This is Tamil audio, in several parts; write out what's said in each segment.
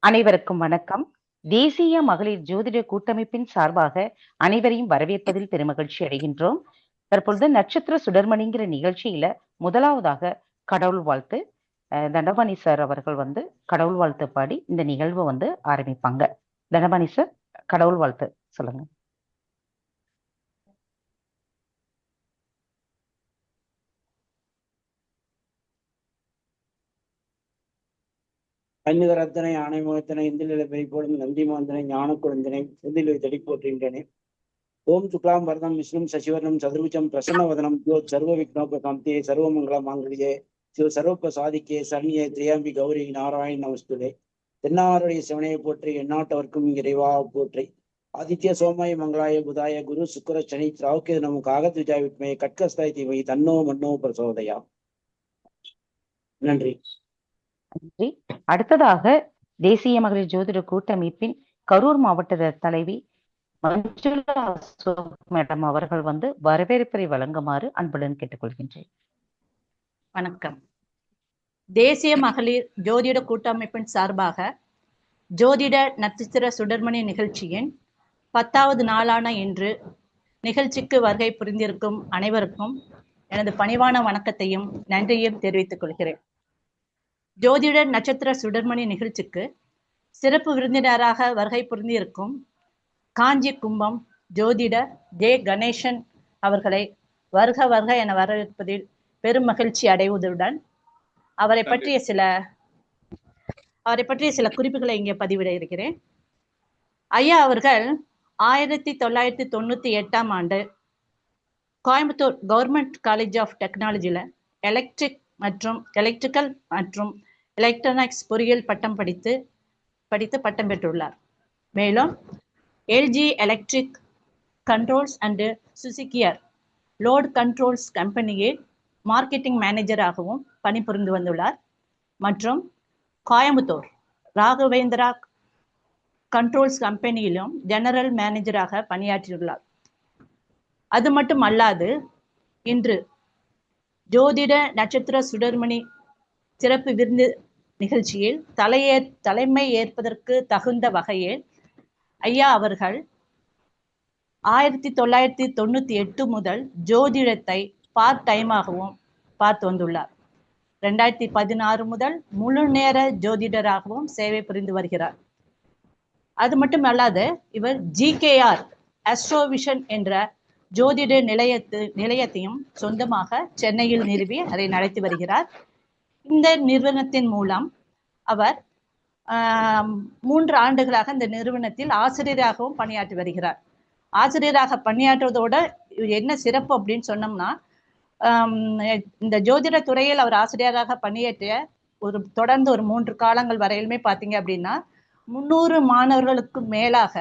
அனைவருக்கும் வணக்கம். தேசிய மகளிர் ஜோதிட கூட்டமைப்பின் சார்பாக அனைவரையும் வரவேற்பதில் பெருமகிழ்ச்சி அடைகின்றோம். தற்பொழுது நட்சத்திர சுடர்மணிங்கிற நிகழ்ச்சியில முதலாவதாக கடவுள் வாழ்த்து தண்டபாணி சார் அவர்கள் கடவுள் வாழ்த்து பாடி இந்த நிகழ்வு ஆரம்பிப்பாங்க. தண்டபாணி சார், கடவுள் வாழ்த்து சொல்லுங்க. கண்ணுகரத்தனை ஆணைமுகத்தனை இந்தில பெய்போடும் நந்தி மாந்தனை ஞான குழந்தனை செந்தில் தடி போற்றுகின்றனே. ஓம் சுக்லாம் வரதம் விஷ்ணும் சசிவர்ணம் சதுர்புஜம் பிரசன்னவதனம் ஜோத் சர்வ விக்னோபகாந்தியே சர்வமங்கல மாங்கல்யே சிவ சர்வப்ப சாதிக்கே சரணியே திரியாம்பி கௌரி நாராயண நமஸ்துதே. தென்னாருடைய சிவனையை போற்றி எந்நாட்டவர்க்கும் இறைவா போற்றி. ஆதித்ய சோமாய மங்களாய புதாய குரு சுக்கர சனி ராவுக்கே நமக்கு ஆகத்விஜா விட்மே கட்கஸ்தாய் தீமை தன்னோ மன்னோ பிரசோதயா. நன்றி. நன்றி. அடுத்ததாக தேசிய மகளிர் ஜோதிட கூட்டமைப்பின் கரூர் மாவட்ட தலைவி மஞ்சுளா அசோக் மேடம் அவர்கள் வரவேற்பை வழங்குமாறு அன்புடன் கேட்டுக்கொள்கின்றேன். வணக்கம். தேசிய மகளிர் ஜோதிட கூட்டமைப்பின் சார்பாக ஜோதிட நட்சத்திர சுடர்மணி நிகழ்ச்சியின் 10வது நாளான இன்று நிகழ்ச்சிக்கு வருகை புரிந்திருக்கும் அனைவருக்கும் எனது பணிவான வணக்கத்தையும் நன்றியையும் தெரிவித்துக் கொள்கிறேன். ஜோதிட நட்சத்திர சுடர்மணி நிகழ்ச்சிக்கு சிறப்பு விருந்தினராக வருகை புரிந்திருக்கும் காஞ்சி கும்பம் ஜோதிடர் ஜே கணேசன் அவர்களை வருக வருக என வரவேற்பதில் பெரும் மகிழ்ச்சி அடைவதுடன் அவரை பற்றிய சில குறிப்புகளை இங்கே பதிவிட இருக்கிறேன். ஐயா அவர்கள் 1998ஆம் ஆண்டு கோயம்புத்தூர் கவர்மெண்ட் காலேஜ் ஆஃப் டெக்னாலஜியில் எலக்ட்ரிக்கல் மற்றும் எலக்ட்ரானிக்ஸ் பொறியியல் பட்டம் படித்து பட்டம் பெற்றுள்ளார். மேலும் எல்ஜி எலக்ட்ரிக் கண்ட்ரோல்ஸ் அண்டு சுசுகியர் லோட் கண்ட்ரோல்ஸ் கம்பெனியில் மார்க்கெட்டிங் மேனேஜராகவும் பணிபுரிந்து வந்துள்ளார். மற்றும் கோயம்புத்தூர் ராகவேந்திரா கண்ட்ரோல்ஸ் கம்பெனியிலும் ஜெனரல் மேனேஜராக பணியாற்றியுள்ளார். அது மட்டும் அல்லாது இன்று ஜோதிட நட்சத்திர சுடர்மணி சிறப்பு விருந்து நிகழ்ச்சியில் தலைமை ஏற்பதற்கு தகுந்த வகையில் ஐயா அவர்கள் 1998 முதல் ஜோதிடத்தை பார்ட் டைமாகவும் பார்த்து வந்துள்ளார். 2016 முதல் முழு நேர ஜோதிடராகவும் சேவை புரிந்து வருகிறார். அது மட்டும் அல்லாது இவர் GKR அஸ்ட்ரோவிஷன் என்ற ஜோதிட நிலையத்தையும் சொந்தமாக சென்னையில் நிறுவி அதை நடத்தி வருகிறார். இந்த நிறுவனத்தின் மூலம் அவர் 3 ஆண்டுகளாக இந்த நிறுவனத்தில் ஆசிரியராகவும் பணியாற்றி வருகிறார். ஆசிரியராக பணியாற்றுவதோட என்ன சிறப்பு அப்படின்னு சொன்னோம்னா, இந்த ஜோதிட துறையில் அவர் ஆசிரியராக பணியாற்றிய தொடர்ந்து ஒரு 3 காலங்கள் வரையிலுமே பார்த்தீங்க அப்படின்னா 300 மாணவர்களுக்கு மேலாக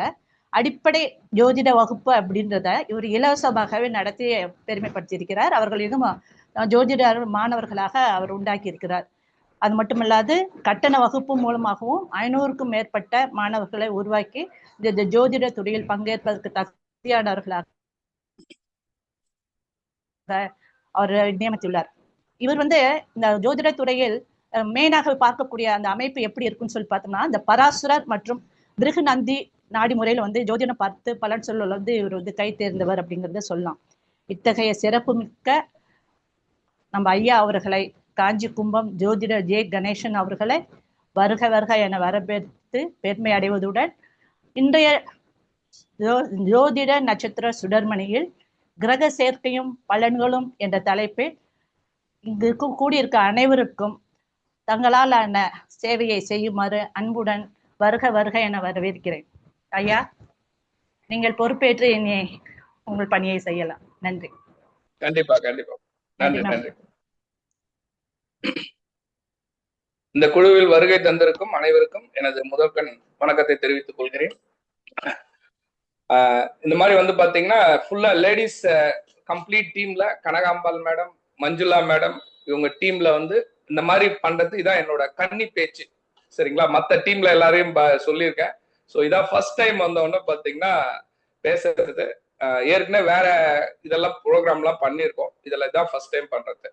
அடிப்படை ஜோதிட வகுப்பு அப்படின்றத இவர் இலவசமாகவே நடத்தி பெருமைப்படுத்தியிருக்கிறார். அவர்கள் இன்னும் ஜோதிட மாணவர்களாக அவர் உண்டாக்கி இருக்கிறார். அது மட்டுமல்லாது கட்டண வகுப்பு மூலமாகவும் 500க்கும் மேற்பட்ட மாணவர்களை உருவாக்கி இந்த ஜோதிட துறையில் பங்கேற்பதற்கு தகுதியானவர்களாக அவர் நியமித்துள்ளார். இவர் இந்த ஜோதிட துறையில் மெயினாக பார்க்கக்கூடிய அந்த அமைப்பு எப்படி இருக்குன்னு சொல்லி பார்த்தோம்னா, இந்த பராசுரர் மற்றும் பிருகு நந்தி நாடி முறையில் ஜோதிடம் பார்த்து பலன் சொல்ல இவர் கை தேர்ந்தவர் அப்படிங்கிறத சொல்லலாம். இத்தகைய சிறப்பு மிக்க நம்ம ஐயா அவர்களை காஞ்சி கும்பம் ஜோதிடர் ஜே கணேசன் அவர்களை வருக வருக என வரவேற்று பெருமை அடைவதுடன் இன்றைய ஜோதிட நட்சத்திர சுடர்மணியில் கிரக சேர்க்கையும் பலன்களும் என்ற தலைப்பில் இங்கு கூடியிருக்க அனைவருக்கும் தங்களாலான சேவையை செய்யுமாறு அன்புடன் வருக வருக என வரவேற்கிறேன். ஐயா, நீங்கள் பொறுப்பேற்று இனி உங்கள் பணியை செய்யலாம். நன்றி. கண்டிப்பா கண்டிப்பா. நன்றி நன்றி. இந்த குழுவில் வருகை தந்திருக்கும் அனைவருக்கும் எனது முதற்கண் வணக்கத்தை தெரிவித்துக் கொள்கிறேன். இந்த மாதிரி பாத்தீங்கன்னா ஃபுல்லா லேடிஸ் கம்ப்ளீட் டீம்ல கனகாம்பாள் மேடம், மஞ்சுளா மேடம் இவங்க டீம்ல இந்த மாதிரி பண்றது இதான் என்னோட கன்னி பேச்சு. சரிங்களா? மத்த டீம்ல எல்லாரையும் சொல்லியிருக்கேன். ஸோ இதான் ஃபர்ஸ்ட் டைம் வந்தவொடனே பாத்தீங்கன்னா பேசுறது. ஏற்கனவே வேற இதெல்லாம் ப்ரோக்ராம்லாம் பண்ணியிருக்கோம். இதுல இதான் ஃபர்ஸ்ட் டைம் பண்றது.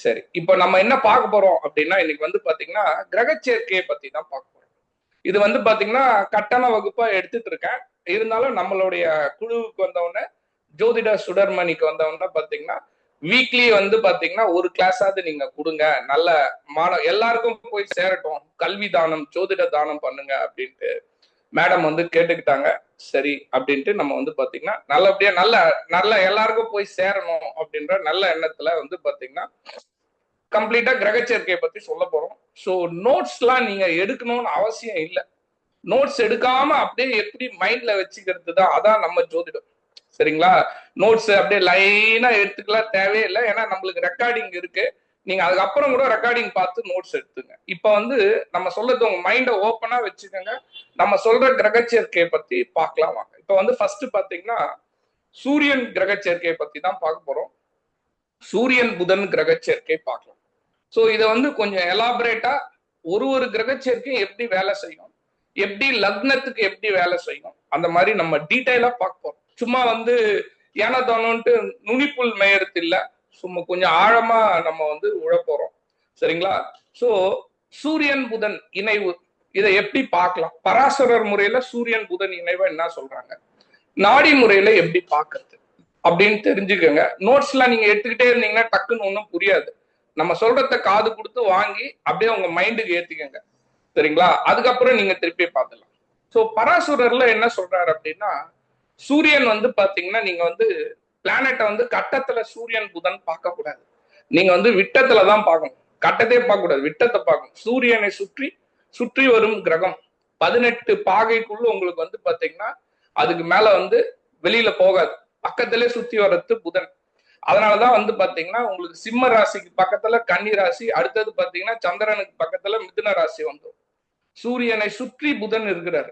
சரி, இப்போ நம்ம என்ன பார்க்க போறோம் அப்படின்னா, இன்னைக்கு வந்து பாத்தீங்கன்னா கிரக சேர்க்கையை பத்தி தான் பார்க்க போறோம். இது வந்து பாத்தீங்கன்னா கட்டண வகுப்பா எடுத்துட்டு இருக்கேன். இருந்தாலும் நம்மளுடைய குழுவுக்கு வந்தவொடனே, ஜோதிட சுடர்மணிக்கு வந்தவொடனே பாத்தீங்கன்னா வீக்லி வந்து பாத்தீங்கன்னா ஒரு கிளாஸாவது நீங்க கொடுங்க, நல்ல எல்லாருக்கும் போய் சேரட்டும், கல்வி தானம் ஜோதிட தானம் பண்ணுங்க அப்படின்ட்டு மேடம் வந்து கேட்டுக்கிட்டாங்க. சரி அப்படின்ட்டு நம்ம வந்து பாத்தீங்கன்னா நல்லபடியா நல்ல எல்லாருக்கும் போய் சேரணும் அப்படின்ற நல்ல எண்ணத்துல வந்து பாத்தீங்கன்னா கம்ப்ளீட்டா கிரக சேர்க்கையை பத்தி சொல்ல போறோம். ஸோ நோட்ஸ் எல்லாம் நீங்க எடுக்கணும்னு அவசியம் இல்லை. நோட்ஸ் எடுக்காம அப்படியே எப்படி மைண்ட்ல வச்சுக்கிறது தான், அதான் நம்ம ஜோதிடம். சரிங்களா? நோட்ஸ் அப்படியே லைனா எடுத்துக்கலாம் தேவையில்லை. ஏன்னா நம்மளுக்கு ரெக்கார்டிங் இருக்கு. நீங்க அதுக்கப்புறம் கூட ரெக்கார்டிங் பார்த்து நோட்ஸ் எடுத்துங்க. இப்ப வந்து நம்ம சொல்றது உங்க மைண்ட ஓப்பனா வச்சுக்கோங்க. நம்ம சொல்ற கிரக சேர்க்கையை பத்தி பார்க்கலாம் வாங்க. இப்ப வந்து ஃபர்ஸ்ட் பாத்தீங்கன்னா சூரியன் கிரக சேர்க்கையை பத்தி தான் பார்க்க போறோம். சூரியன் புதன் கிரக சேர்க்கை பார்க்கலாம். சோ இதை வந்து கொஞ்சம் எலாபரேட்டா ஒரு கிரக சேர்க்கை எப்படி வேலை செய்யும், எப்படி லக்னத்துக்கு எப்படி வேலை செய்யும், அந்த மாதிரி நம்ம டீட்டெயிலா பார்க்க போறோம். சும்மா வந்து ஏன்னா தானோன்ட்டு நுனிப்புல் மேயறது இல்ல, சும்மா கொஞ்சம் ஆழமா நம்ம வந்து உழப்போறோம். சரிங்களா? சோ சூரியன் புதன் இணைவு இதை எப்படி பார்க்கலாம், பராசரர் முறையில சூரியன் புதன் இணைவை என்ன சொல்றாங்க, நாடி முறையில எப்படி பார்க்கறது அப்படின்னு தெரிஞ்சுக்கோங்க. நோட்ஸ் எல்லாம் நீங்க எடுத்துக்கிட்டே இருந்தீங்கன்னா டக்குன்னு ஒன்றும் புரியாது. நம்ம சொல்றத காது கொடுத்து வாங்கி அப்படியே உங்க மைண்டுக்கு ஏத்திக்கங்க. சரிங்களா? அதுக்கப்புறம் நீங்க திருப்பி பார்த்துலாம். சோ பராசுரர்ல என்ன சொல்றாரு அப்படின்னா, சூரியன் வந்து பாத்தீங்கன்னா நீங்க வந்து பிளானட்டை வந்து கட்டத்துல சூரியன் புதன் பார்க்க கூடாது. நீங்க வந்து விட்டத்துலதான் பார்க்கணும். கட்டத்தையே பார்க்க கூடாது, விட்டத்தை பார்க்கணும். சூரியனை சுற்றி வரும் கிரகம் 18 பாகைக்குள்ள உங்களுக்கு வந்து பாத்தீங்கன்னா அதுக்கு மேல வந்து வெளியில போகாது, பக்கத்திலே சுத்தி வர்றது புதன். அதனாலதான் வந்து பாத்தீங்கன்னா உங்களுக்கு சிம்ம ராசிக்கு பக்கத்துல கன்னி ராசி, அடுத்தது பாத்தீங்கன்னா சந்திரனுக்கு பக்கத்துல மிதுன ராசி வந்துடும். சூரியனை சுற்றி புதன் இருக்கிறாரு.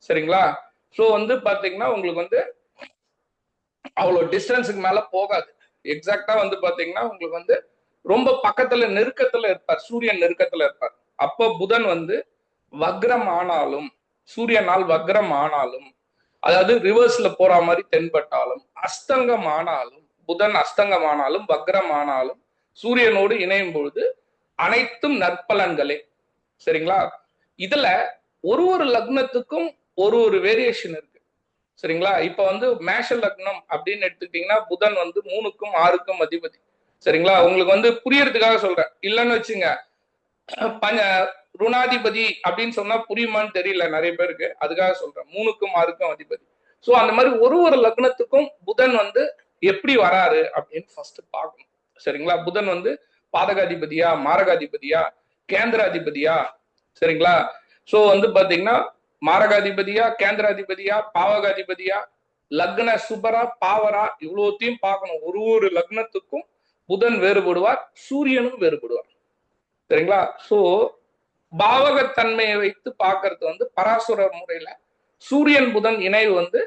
சரிங்களா? சோ வந்து பாத்தீங்கன்னா உங்களுக்கு வந்து அவ்வளவு டிஸ்டன்ஸுக்கு மேல போகாது. எக்ஸாக்டா வந்து பாத்தீங்கன்னா உங்களுக்கு வந்து ரொம்ப பக்கத்துல நெருக்கத்துல இருப்பார், சூரியன் நெருக்கத்துல இருப்பார். அப்போ புதன் வந்து வக்ரம் ஆனாலும், சூரியனால் வக்ரம் ஆனாலும், அதாவது ரிவர்ஸ்ல போற மாதிரி தென்பட்டாலும், அஸ்தங்கம் ஆனாலும், புதன் அஸ்தங்கம் ஆனாலும் வக்ரம் ஆனாலும் சூரியனோடு இணையும் பொழுது அனைத்தும் நற்பலன்களே. சரிங்களா? இதுல ஒரு லக்னத்துக்கும் ஒரு வேரியேஷன் இருக்கு. சரிங்களா? இப்ப வந்து மேஷ லக்னம் அப்படின்னு எடுத்துக்கிட்டீங்கன்னா புதன் வந்து 3க்கும் 6க்கும் அதிபதி. சரிங்களா? உங்களுக்கு வந்து புரியறதுக்காக சொல்றேன், இல்லைன்னு வச்சுங்க ருணாதிபதி அப்படின்னு சொன்னா புரியுமான்னு தெரியல நிறைய பேருக்கு, அதுக்காக சொல்றேன். 3க்கும் 6க்கும் அதிபதி. சோ அந்த மாதிரி ஒரு லக்னத்துக்கும் புதன் வந்து எப்படி வராரு அப்படின்னு ஃபர்ஸ்ட் பார்க்கணும். சரிங்களா? புதன் வந்து பாதகாதிபதியா, மாரகாதிபதியா, கேந்திராதிபதியா? சரிங்களா? சோ வந்து பாத்தீங்கன்னா மாரகாதிபதியா, கேந்திராதிபதியா, பாவகாதிபதியா, லக்ன சுபரா, பாவரா, இவ்வளோத்தையும் பார்க்கணும். ஒரு லக்னத்துக்கும் புதன் வேறுபடுவார், சூரியனும் வேறுபடுவார். சரிங்களா? சோ பாவகத்தன்மையை வைத்து பார்க்கறது வந்து பராசுரர் முறையில சூரியன் புதன் இணைவு வந்து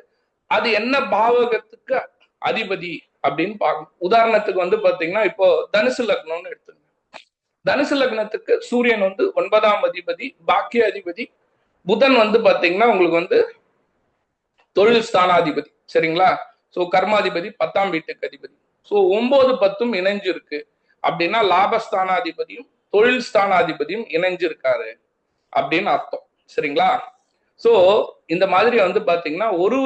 அது என்ன பாவகத்துக்கு அதிபதி அப்படின்னு பார்க்கணும். உதாரணத்துக்கு வந்து பாத்தீங்கன்னா இப்போ தனுசு லக்னம்னு எடுத்துங்க. தனுசு லக்னத்துக்கு சூரியன் வந்து 9ஆம் அதிபதி, பாக்கிய அதிபதி. புதன் வந்து பாத்தீங்கன்னா உங்களுக்கு வந்து தொழில் ஸ்தானாதிபதி. சரிங்களா? சோ கர்மாதிபதி, 10ஆம் வீட்டுக்கு அதிபதி. சோ 9, 10 இணைஞ்சு இருக்கு அப்படின்னா லாபஸ்தானாதிபதியும் தொழில் ஸ்தானாதிபதியும் இணைஞ்சிருக்காரு அப்படின்னு அர்த்தம். சரிங்களா? சோ இந்த மாதிரி வந்து பாத்தீங்கன்னா ஒரு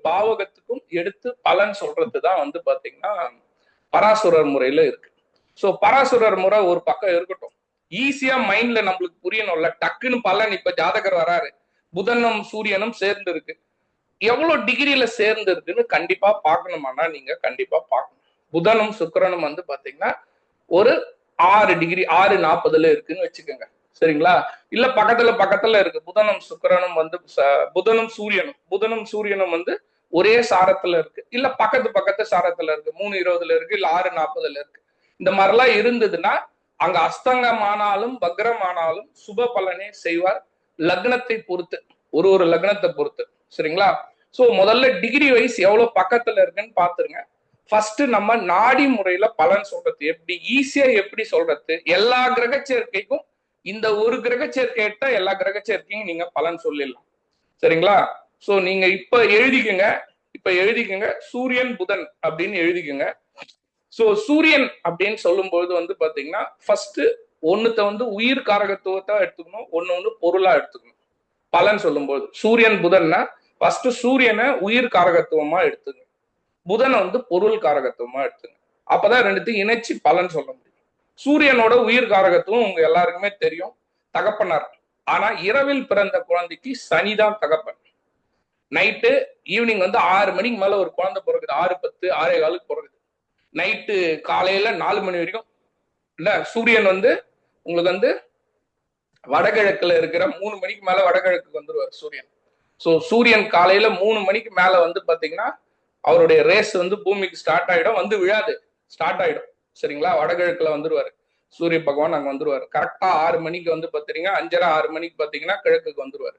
பாவகத்துக்கும் எடுத்து பலன் சொல்றதுதான் வந்து பாத்தீங்கன்னா பராசுரர் முறையில இருக்கு. சோ பராசுரர் முறை ஒரு பக்கம் இருக்கட்டும், ஈஸியா மைண்ட்ல நம்மளுக்கு புரியணும்ல. டக்குன்னு பலன், இப்ப ஜாதகர் வராரு, புதனும் சூரியனும் சேர்ந்து இருக்கு, எவ்வளவு டிகிரியில சேர்ந்து இருக்குன்னு கண்டிப்பா பார்க்கணுமானா நீங்க கண்டிப்பா பார்க்கணும். புதனும் சுக்கிரனும் வந்து பாத்தீங்கன்னா ஒரு 6 டிகிரி 6:40 இருக்குன்னு வச்சுக்கோங்க. சரிங்களா? இல்ல பக்கத்துல இருக்கு. புதனும் சுக்கிரனும் வந்து புதனும் சூரியனும் வந்து ஒரே சாரத்துல இருக்கு, இல்ல பக்கத்து சாரத்துல இருக்கு, 3:20 இருக்கு, இல்ல 6:40 இருக்கு. இந்த மாதிரிலாம் இருந்ததுன்னா அங்க அஸ்தங்கமானாலும் வக்ரமானாலும் சுப பலனே செய்வார், லக்னத்தை பொறுத்து, ஒரு லக்னத்தை பொறுத்து. சரிங்களா? சோ முதல்ல டிகிரி வைஸ் எவ்வளவு பக்கத்துல இருக்குன்னு பாத்துருங்க. ஃபர்ஸ்ட் நம்ம நாடி முறையில பலன் சொல்றது எப்படி ஈஸியா எப்படி சொல்றது, எல்லா கிரக சேர்க்கைக்கும் இந்த ஒரு கிரக சேர்க்கை எடுத்தா எல்லா கிரக சேர்க்கையும் நீங்க பலன் சொல்லிடலாம். சரிங்களா? சோ நீங்க இப்ப எழுதிக்கங்க சூரியன் புதன் அப்படின்னு எழுதிக்கங்க. சோ சூரியன் அப்படின்னு சொல்லும்போது வந்து பாத்தீங்கன்னா ஃபர்ஸ்ட் ஒண்ணுத்த வந்து உயிர் காரகத்துவத்தை எடுத்துக்கணும், ஒண்ணு பொருளா எடுத்துக்கணும். பலன் சொல்லும்போது சூரியன் புதன்னா ஃபர்ஸ்ட் சூரியனை உயிர் காரகத்துவமா எடுத்துங்க, புதனை வந்து பொருள் காரகத்துவமா எடுத்துங்க. அப்பதான் ரெண்டுத்தையும் இணைச்சு பலன் சொல்ல முடியும். சூரியனோட உயிர் காரகத்துவம் உங்க எல்லாருக்குமே தெரியும், தகப்பனார். ஆனா இரவில் பிறந்த குழந்தைக்கு சனிதான் தகப்பன். நைட்டு ஈவினிங் வந்து 6 மணிக்கு மேல ஒரு குழந்தை பிறகுது, 6:10 6:15 பிறகுது. நைட்டு காலையில 4 மணி வரைக்கும் இல்ல சூரியன் வந்து உங்களுக்கு வந்து வடகிழக்குல இருக்கிற 3 மணிக்கு மேல வடகிழக்கு வந்துருவார் சூரியன். சோ சூரியன் காலையில 3 மணிக்கு மேல வந்து பாத்தீங்கன்னா அவருடைய ரேஸ் வந்து பூமிக்கு ஸ்டார்ட் ஆயிடும், வந்து விழாது, ஸ்டார்ட் ஆயிடும். சரிங்களா? வடகிழக்குல வந்துருவாரு சூரிய பகவான், அங்க வந்துருவாரு. கரெக்டா 6 மணிக்கு வந்து பாத்தீங்கன்னா 5:30 6 மணிக்கு பாத்தீங்கன்னா கிழக்குக்கு வந்துருவாரு.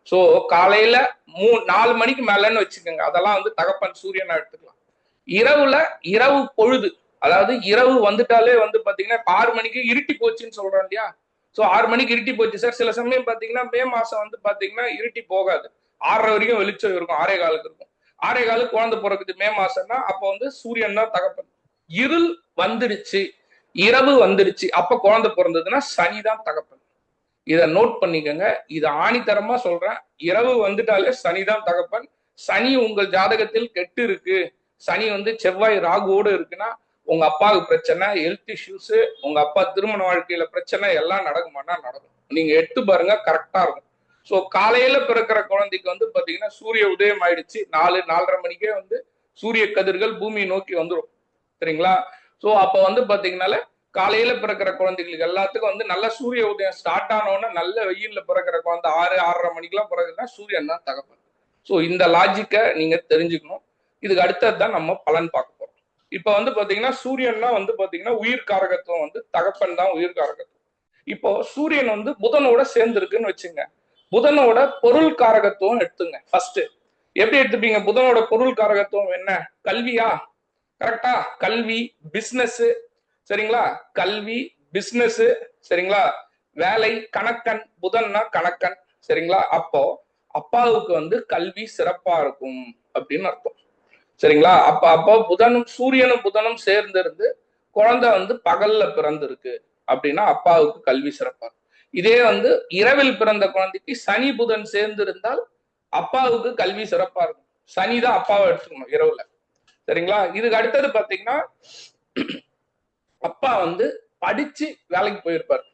சோ காலையில 4 மணிக்கு மேலன்னு வச்சுக்கோங்க, அதெல்லாம் வந்து தகப்பன் சூரியனா எடுத்துக்கலாம். இரவு பொழுது, அதாவது இரவு வந்துட்டாலே வந்து பாத்தீங்கன்னா 6 மணிக்கு இருட்டி போச்சுன்னு சொல்றோம் இல்லையா? சோ 6 மணிக்கு இருட்டி போச்சு சார். சில சமயம் பாத்தீங்கன்னா மே மாசம் வந்து பாத்தீங்கன்னா இருட்டி போகாது, 6:30 வரைக்கும் வெளிச்சம் இருக்கும், 6:15 இருக்கும். 6:15 குழந்தை பிறகுது மே மாசம்னா அப்ப வந்து சூரியன் தான் தகப்பன். இருள் வந்துடுச்சு, இரவு வந்துடுச்சு, அப்ப குழந்தை பிறந்ததுன்னா சனிதான் தகப்பன். இத நோட் பண்ணிக்கோங்க, இத ஆணித்தரமா சொல்றேன். இரவு வந்துட்டாலே சனிதான் தகப்பன். சனி உங்கள் ஜாதகத்தில் கெட்டு இருக்கு, சனி வந்து செவ்வாய் ராகுவோடு இருக்குன்னா உங்க அப்பாவுக்கு பிரச்சனை, ஹெல்த் இஷ்யூஸ், உங்க அப்பா திருமண வாழ்க்கையில பிரச்சனை எல்லாம் நடக்குமானா நடக்கும். நீங்க எட்டு பாருங்க, கரெக்டா இருக்கும். சோ காலையில பிறக்கிற குழந்தைக்கு வந்து பாத்தீங்கன்னா சூரிய உதயம் ஆயிடுச்சு, 4 4:30 மணிக்கே வந்து சூரிய கதிர்கள் பூமியை நோக்கி வந்துடும். சரிங்களா? சோ அப்ப வந்து பாத்தீங்கன்னால காலையில பிறக்கிற குழந்தைகளுக்கு எல்லாத்துக்கும் வந்து நல்ல சூரிய உதயம் ஸ்டார்ட் ஆனோன்னா நல்ல வெயில்ல பிறக்கிற குழந்தை 6 6:30 மணிக்கெல்லாம் பிறகுதுன்னா சூரியன் தான் தகப்பன். சோ இந்த லாஜிக்கை நீங்க தெரிஞ்சுக்கணும். இதுக்கு அடுத்தது தான் நம்ம பலன் பார்க்க போறோம். இப்ப வந்து பாத்தீங்கன்னா சூரியன்னா வந்து பாத்தீங்கன்னா உயிர் காரகத்துவம் வந்து தகப்பன் தான் உயிர் காரகத்துவம். இப்போ சூரியன் வந்து புதனோட சேர்ந்து இருக்குன்னு வச்சுங்க, புதனோட பொருள் காரகத்துவம் எடுத்துங்க. ஃபர்ஸ்ட் எப்படி எடுத்துப்பீங்க? புதனோட பொருள் காரகத்துவம் என்ன? கல்வியா? கரெக்டா? கல்வி, பிசினஸ். சரிங்களா? கல்வி, பிசினஸ். சரிங்களா? வேலை, கணக்கன். புதன்னா கணக்கன். சரிங்களா? அப்போ அப்பாவுக்கு வந்து கல்வி சிறப்பா இருக்கும் அப்படின்னு அர்த்தம். சரிங்களா? அப்போ புதனும் சூரியனும் புதனும் சேர்ந்து இருந்து குழந்தை வந்து பகல்ல பிறந்திருக்கு அப்படின்னா அப்பாவுக்கு கல்வி சிறப்பா இருக்கும். இதே வந்து இரவில் பிறந்த குழந்தைக்கு சனி புதன் சேர்ந்து இருந்தால் அப்பாவுக்கு கல்வி சிறப்பா இருக்கும். சனி தான் அப்பாவை எடுத்துக்கணும் இரவுல. சரிங்களா? இதுக்கு அடுத்தது பாத்தீங்கன்னா அப்பா வந்து படிச்சு வேலைக்கு போயிருப்பாரு.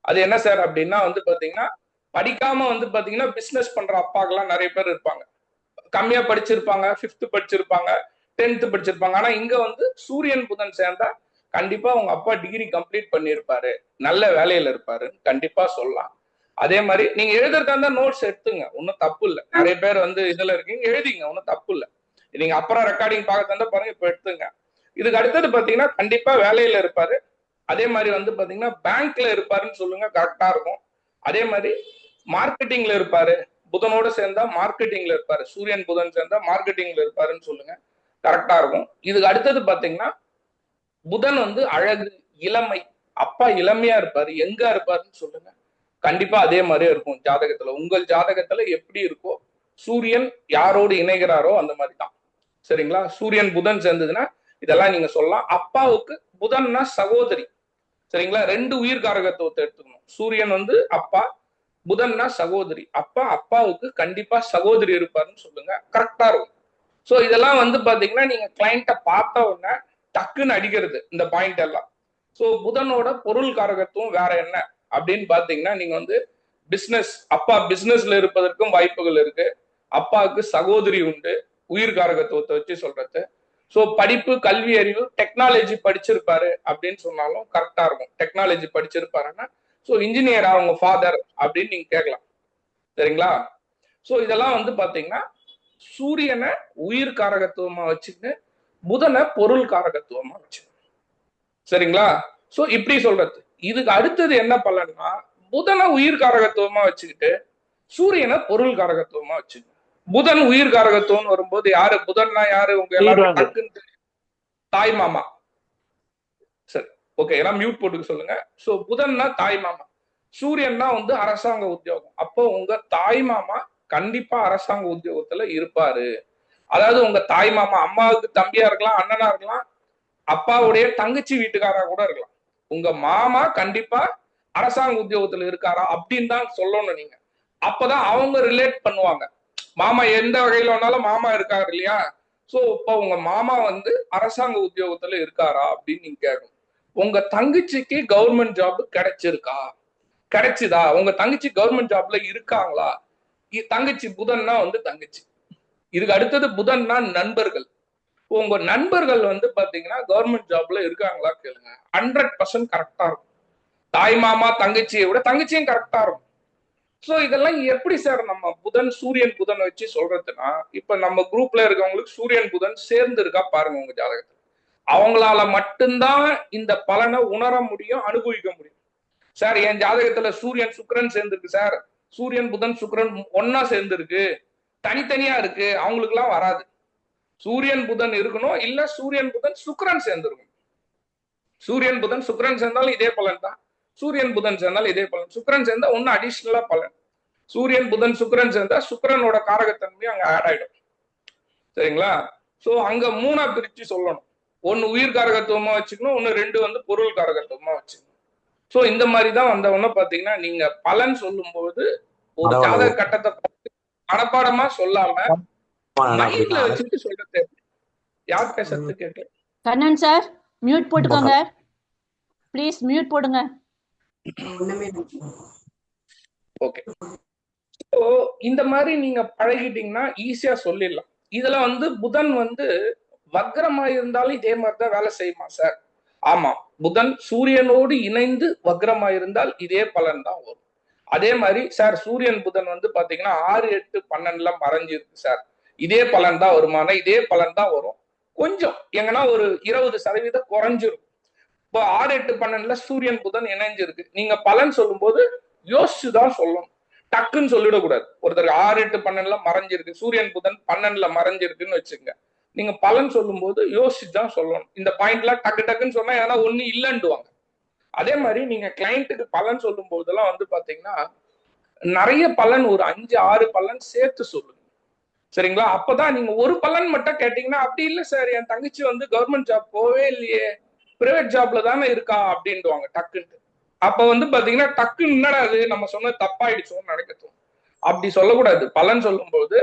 அது என்ன சார் அப்படின்னா வந்து பாத்தீங்கன்னா படிக்காம வந்து பாத்தீங்கன்னா பிசினஸ் பண்ற அப்பாக்கெல்லாம் நிறைய பேர் இருப்பாங்க. கம்மியா படிச்சிருப்பாங்க, 5th படிச்சிருப்பாங்க, 10th படிச்சிருப்பாங்க. ஆனா இங்க வந்து சூரியன் புதன் சேர்ந்தா கண்டிப்பா உங்க அப்பா டிகிரி கம்ப்ளீட் பண்ணியிருப்பாரு, நல்ல வேலையில இருப்பாரு, கண்டிப்பா சொல்லலாம். அதே மாதிரி நீங்க எழுதுறதா இருந்தா நோட்ஸ் எடுத்துங்க, ஒன்னும் தப்பு இல்லை. நிறைய பேர் வந்து இதுல இருக்கீங்க, எழுதிங்க, ஒன்னும் தப்பு இல்லை. நீங்க அப்புறம் ரெக்கார்டிங் பார்க்க தந்தா பாருங்க, இப்ப எடுத்துங்க. இதுக்கு அடுத்தது பாத்தீங்கன்னா கண்டிப்பா வேலையில இருப்பாரு. அதே மாதிரி வந்து பாத்தீங்கன்னா பேங்க்ல இருப்பாருன்னு சொல்லுங்க, கரெக்டா இருக்கும். அதே மாதிரி மார்க்கெட்டிங்ல இருப்பாரு, புதனோட சேர்ந்தா மார்க்கெட்டிங்ல இருப்பாரு, சூரியன் புதன் சேர்ந்தா மார்க்கெட்டிங்ல இருப்பாருன்னு சொல்லுங்க, கரெக்டா இருக்கும். இதுக்கு அடுத்தது பாத்தீங்கன்னா புதன் வந்து அழகு, இளமை, அப்பா இளமையா இருப்பாரு, எங்க இருப்பாருன்னு சொல்லுங்க, கண்டிப்பா அதே மாதிரியே இருக்கும் ஜாதகத்துல. உங்கள் ஜாதகத்துல எப்படி இருக்கோ, சூரியன் யாரோடு இணைகிறாரோ அந்த மாதிரி தான். சரிங்களா? சூரியன் புதன் சேர்ந்ததுன்னா இதெல்லாம் நீங்க சொல்லலாம். அப்பாவுக்கு புதன்னா சகோதரி. சரிங்களா? 2 உயிர் காரகத்துவத்தை எடுத்துக்கணும். சூரியன் வந்து அப்பா, புதன்னா சகோதரி. அப்பாவுக்கு கண்டிப்பா சகோதரி இருப்பாருன்னு சொல்லுங்க, கரெக்டா இருக்கும். சோ இதெல்லாம் வந்து பாத்தீங்கன்னா நீங்க கிளைண்ட பார்த்த உடனே டக்குன்னு அடிக்கிறது இந்த பாயிண்ட் எல்லாம். சோ புதனோட பொருள் காரகத்துவம் வேற என்ன அப்படின்னு பாத்தீங்கன்னா நீங்க வந்து பிசினஸ், அப்பா பிசினஸ்ல இருப்பதற்கும் வாய்ப்புகள் இருக்கு. அப்பாவுக்கு சகோதரி உண்டு, உயிர் காரகத்துவத்தை வச்சு சொல்றது. சோ படிப்பு, கல்வி அறிவு, டெக்னாலஜி படிச்சிருப்பாரு அப்படின்னு சொன்னாலும் கரெக்டா இருக்கும். டெக்னாலஜி படிச்சிருப்பாருன்னா சோ இன்ஜினியரா அவங்க ஃபாதர் அப்படின்னு நீங்க கேட்கலாம். சரிங்களா? சோ இதெல்லாம் வந்து பாத்தீங்கன்னா சூரியனை உயிர் காரகத்துவமா வச்சுட்டு புதனை பொருள் காரகத்துவமா வச்சு. சரிங்களா? சோ இப்படி சொல்றது. இதுக்கு அடுத்தது என்ன பலன்னா புதனை உயிர் காரகத்துவமா வச்சுக்கிட்டு சூரியனை பொருள் காரகத்துவமா வச்சுக்கணும். புதன் உயிர் காரகத்துவம் வரும்போது யாரு புதன்னா யாரு உங்க எல்லாரும் டக்குன்னு தாய் மாமா. சரி, ஓகே, எல்லாம் மியூட் போட்டுக்க சொல்லுங்க. சோ புதன்னா தாய் மாமா, சூரியன்னா வந்து அரசாங்க உத்தியோகம். அப்போ உங்க தாய் மாமா கண்டிப்பா அரசாங்க உத்தியோகத்துல இருப்பாரு. அதாவது உங்க தாய் மாமா அம்மாவுக்கு தம்பியா இருக்கலாம், அண்ணனா இருக்கலாம், அப்பாவுடைய தங்கச்சி வீட்டுக்காரா கூட இருக்கலாம். உங்க மாமா கண்டிப்பா அரசாங்க உத்தியோகத்துல இருக்காரா அப்படின்னு தான் சொல்லணும் நீங்க. அப்பதான் அவங்க ரிலேட் பண்ணுவாங்க. மாமா எந்த வகையில வேணாலும் மாமா இருக்காரு இல்லையா? சோ இப்ப உங்க மாமா வந்து அரசாங்க உத்தியோகத்துல இருக்காரா அப்படின்னு நீங்க கேட்கணும். உங்க தங்கச்சிக்கு கவர்மெண்ட் ஜாப் கிடைச்சிருக்கா, கிடைச்சுதா, உங்க தங்கச்சி கவர்மெண்ட் ஜாப்ல இருக்காங்களா? தங்கச்சி புதன்னா வந்து தங்கச்சி. இதுக்கு அடுத்தது புதன்னா நண்பர்கள். உங்க நண்பர்கள் வந்து பாத்தீங்கன்னா கவர்மெண்ட் ஜாப்ல இருக்காங்களா கேளுங்க. 100% கரெக்டா இருக்கும். தாய் மாமா தங்கச்சியை விட தங்கச்சியும் கரெக்டா இருக்கும். சோ இதெல்லாம் எப்படி சார் நம்ம புதன் சூரியன் புதன் வச்சு சொல்றதுன்னா, இப்ப நம்ம குரூப்ல இருக்கவங்களுக்கு சூரியன் புதன் சேர்ந்து இருக்கா பாருங்க உங்க ஜாதகத்துல. அவங்களால மட்டும்தான் இந்த பலனை உணர முடியும், அனுபவிக்க முடியும். சார் என் ஜாதகத்துல சூரியன் சுக்கிரன் சேர்ந்துருக்கு சார், சூரியன் புதன் சுக்கிரன் ஒன்னா சேர்ந்துருக்கு, தனித்தனியா இருக்கு, அவங்களுக்கு எல்லாம் வராது. சூரியன் புதன் இருக்கணும், இல்ல சூரியன் புதன் சுக்கிரன் சேர்ந்துருக்கும். சூரியன் புதன் சுக்கிரன் சேர்ந்தாலும் இதே பலன் தான், சூரியன் புதன் சேர்ந்தாலும் இதே பலன். சுக்கிரன் சேர்ந்தா ஒன்னும் அடிஷனலா பலன். சூரியன் புதன் சுக்கிரன் சேர்ந்தா சுக்கிரனோட காரகத்தன்மையும் அங்க ஆட் ஆயிடும். சரிங்களா? சோ அங்க மூணா பிரிச்சு சொல்லணும். ஒன்னு உயிர் காரகத்துவமா வச்சுக்கணும், ஒன்னு ரெண்டு வந்து பொருள் காரகத்துவமா வச்சுக்கணும். சோ இந்த மாதிரிதான் வந்தவொன்னு பாத்தீங்கன்னா நீங்க பலன் சொல்லும் போது ஒரு ஜாதக கட்டத்தை பார்த்து மனப்பாடமா சொல்லாம மைண்ட்ல வச்சுட்டு சொல்றது. யார் பேசுறது கேட்கல? கண்ணன் சார் மியூட் போட்டுக்கோங்க ப்ளீஸ், மியூட் போடுங்க. ஓகே. ஸோ இந்த மாதிரி நீங்க பழகிட்டீங்கன்னா ஈஸியா சொல்லிடலாம். இதுல வந்து புதன் வந்து வக்ரமா இருந்தாலும் இதே மாதிரிதான் வேலை செய்யுமா சார்? ஆமா, புதன் சூரியனோடு இணைந்து வக்ரமா இருந்தால் இதே பலன் தான் வரும். அதே மாதிரி சார் சூரியன் புதன் வந்து பாத்தீங்கன்னா 6, 8, 12 மறைஞ்சிருக்கு சார், இதே பலன் தான் வருமான? இதே பலன் தான் வரும். கொஞ்சம் எங்கன்னா ஒரு 20% குறைஞ்சிரும். இப்போ 6, 8, 12 சூரியன் புதன் இணைஞ்சிருக்கு. நீங்க பலன் சொல்லும் போது யோசிச்சுதான் சொல்லணும், டக்குன்னு சொல்லிடக்கூடாது. ஒருத்தருக்கு 6, 8, 12 மறைஞ்சிருக்கு, சூரியன் புதன் 12 மறைஞ்சிருக்குன்னு வச்சுங்க. நீங்க பலன் சொல்லும் போது யோசிச்சுதான் சொல்லணும். இந்த பாயிண்ட்லாம் டக்கு டக்குன்னு சொன்னா ஏன்னா ஒண்ணு இல்லைன்னுவாங்க. அதே மாதிரி நீங்க கிளைண்ட்டுக்கு பலன் சொல்லும் போதெல்லாம் வந்து பாத்தீங்கன்னா நிறைய பலன், ஒரு 5, 6 பலன் சேர்த்து சொல்லுங்க. சரிங்களா? அப்பதான் நீங்க ஒரு பலன் மட்டும் கேட்டீங்கன்னா அப்படி இல்லை சார், என் தங்கச்சி வந்து கவர்மெண்ட் ஜாப் போவே இல்லையே, பிரைவேட் ஜாப்ல தானே இருக்கா அப்படின்ட்டுவாங்க டக்குன்னு. அப்ப வந்து பாத்தீங்கன்னா டக்குன்னு என்னடா அது நம்ம சொன்னது தப்பாயிடுச்சோன்னு நினைக்கட்டும். அப்படி சொல்லக்கூடாது. பலன் சொல்லும் போது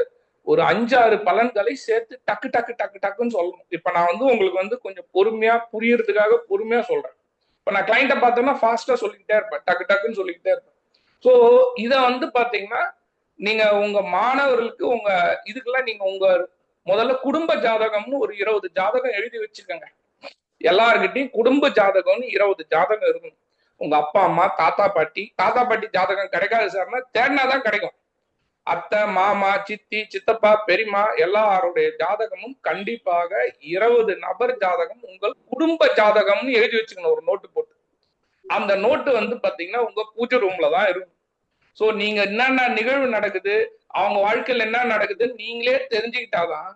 ஒரு 5, 6 பலன்களை சேர்த்து டக்கு டக்கு டக்கு டக்குன்னு சொல்லணும். இப்ப நான் வந்து உங்களுக்கு வந்து கொஞ்சம் பொறுமையா புரியறதுக்காக பொறுமையா சொல்றேன். இப்ப நான் கிளைண்ட்டை பார்த்தோம்னா ஃபாஸ்டா சொல்லிக்கிட்டே இருப்பேன், டக்கு டக்குன்னு சொல்லிக்கிட்டே இருப்பேன். ஸோ இதை வந்து பாத்தீங்கன்னா நீங்க உங்க மாணவர்களுக்கு உங்க இதுக்கெல்லாம் நீங்க உங்க முதல்ல குடும்ப ஜாதகம்னு ஒரு 20 ஜாதகம் எழுதி வச்சுக்கோங்க. எல்லார்கிட்டையும் குடும்ப ஜாதகம்னு 20 ஜாதகம் இருக்கும். உங்க அப்பா அம்மா தாத்தா பாட்டி ஜாதகம் கிடைக்காது சார்னா தேடினாதான் கிடைக்கும். அத்தை மாமா சித்தி சித்தப்பா பெரியமா எல்லாருடைய ஜாதகமும் கண்டிப்பாக 20 நபர் ஜாதகம் உங்கள் குடும்ப ஜாதகம்னு எழுதி வச்சுக்கணும் ஒரு நோட்டு போட்டு. அந்த நோட்டு வந்து பாத்தீங்கன்னா உங்க பூஜை ரூம்ல தான் இருக்கும். சோ நீங்க என்னென்ன நிகழ்வு நடக்குது, அவங்க வாழ்க்கையில என்ன நடக்குதுன்னு நீங்களே தெரிஞ்சுக்கிட்டாதான்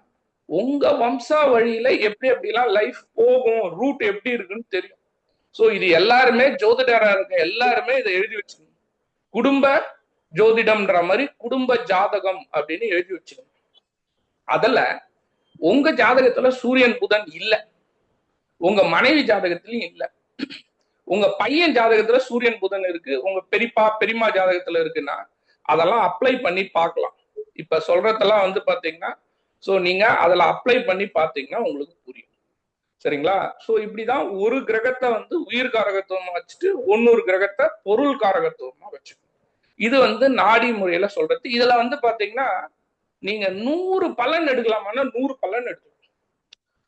உங்க வம்சா வழியில எப்படி எப்படிலாம் லைஃப் போகும், ரூட் எப்படி இருக்குன்னு தெரியும். சோ இது எல்லாருமே ஜோதிடரா இருக்க எல்லாருமே இதை எழுதி வச்சுக்கணும். குடும்ப ஜோதிடம்ன்ற மாதிரி குடும்ப ஜாதகம் அப்படின்னு எழுதி வச்சுக்கணும். அதுல உங்க ஜாதகத்துல சூரியன் புதன் இல்ல, உங்க மனைவி ஜாதகத்திலயும் இல்ல, உங்க பையன் ஜாதகத்துல சூரியன் புதன் இருக்கு, உங்க பெரியம்மா ஜாதகத்துல இருக்குன்னா அதெல்லாம் அப்ளை பண்ணி பார்க்கலாம். இப்ப சொல்றதெல்லாம் வந்து பாத்தீங்கன்னா சோ நீங்க அதுல அப்ளை பண்ணி பாத்தீங்கன்னா உங்களுக்கு புரியும். சரிங்களா? சோ இப்படிதான் ஒரு கிரகத்தை வந்து உயிர் காரகத்துவமா வச்சுட்டு 100 கிரகத்தை பொருள் காரகத்துவமா வச்சுக்கணும். இது வந்து நாடி முறையில சொல்றது. இதுல வந்து பாத்தீங்கன்னா நீங்க 100 பலன் எடுக்கலாமான்னா 100 பலன் எடுக்கலாம்.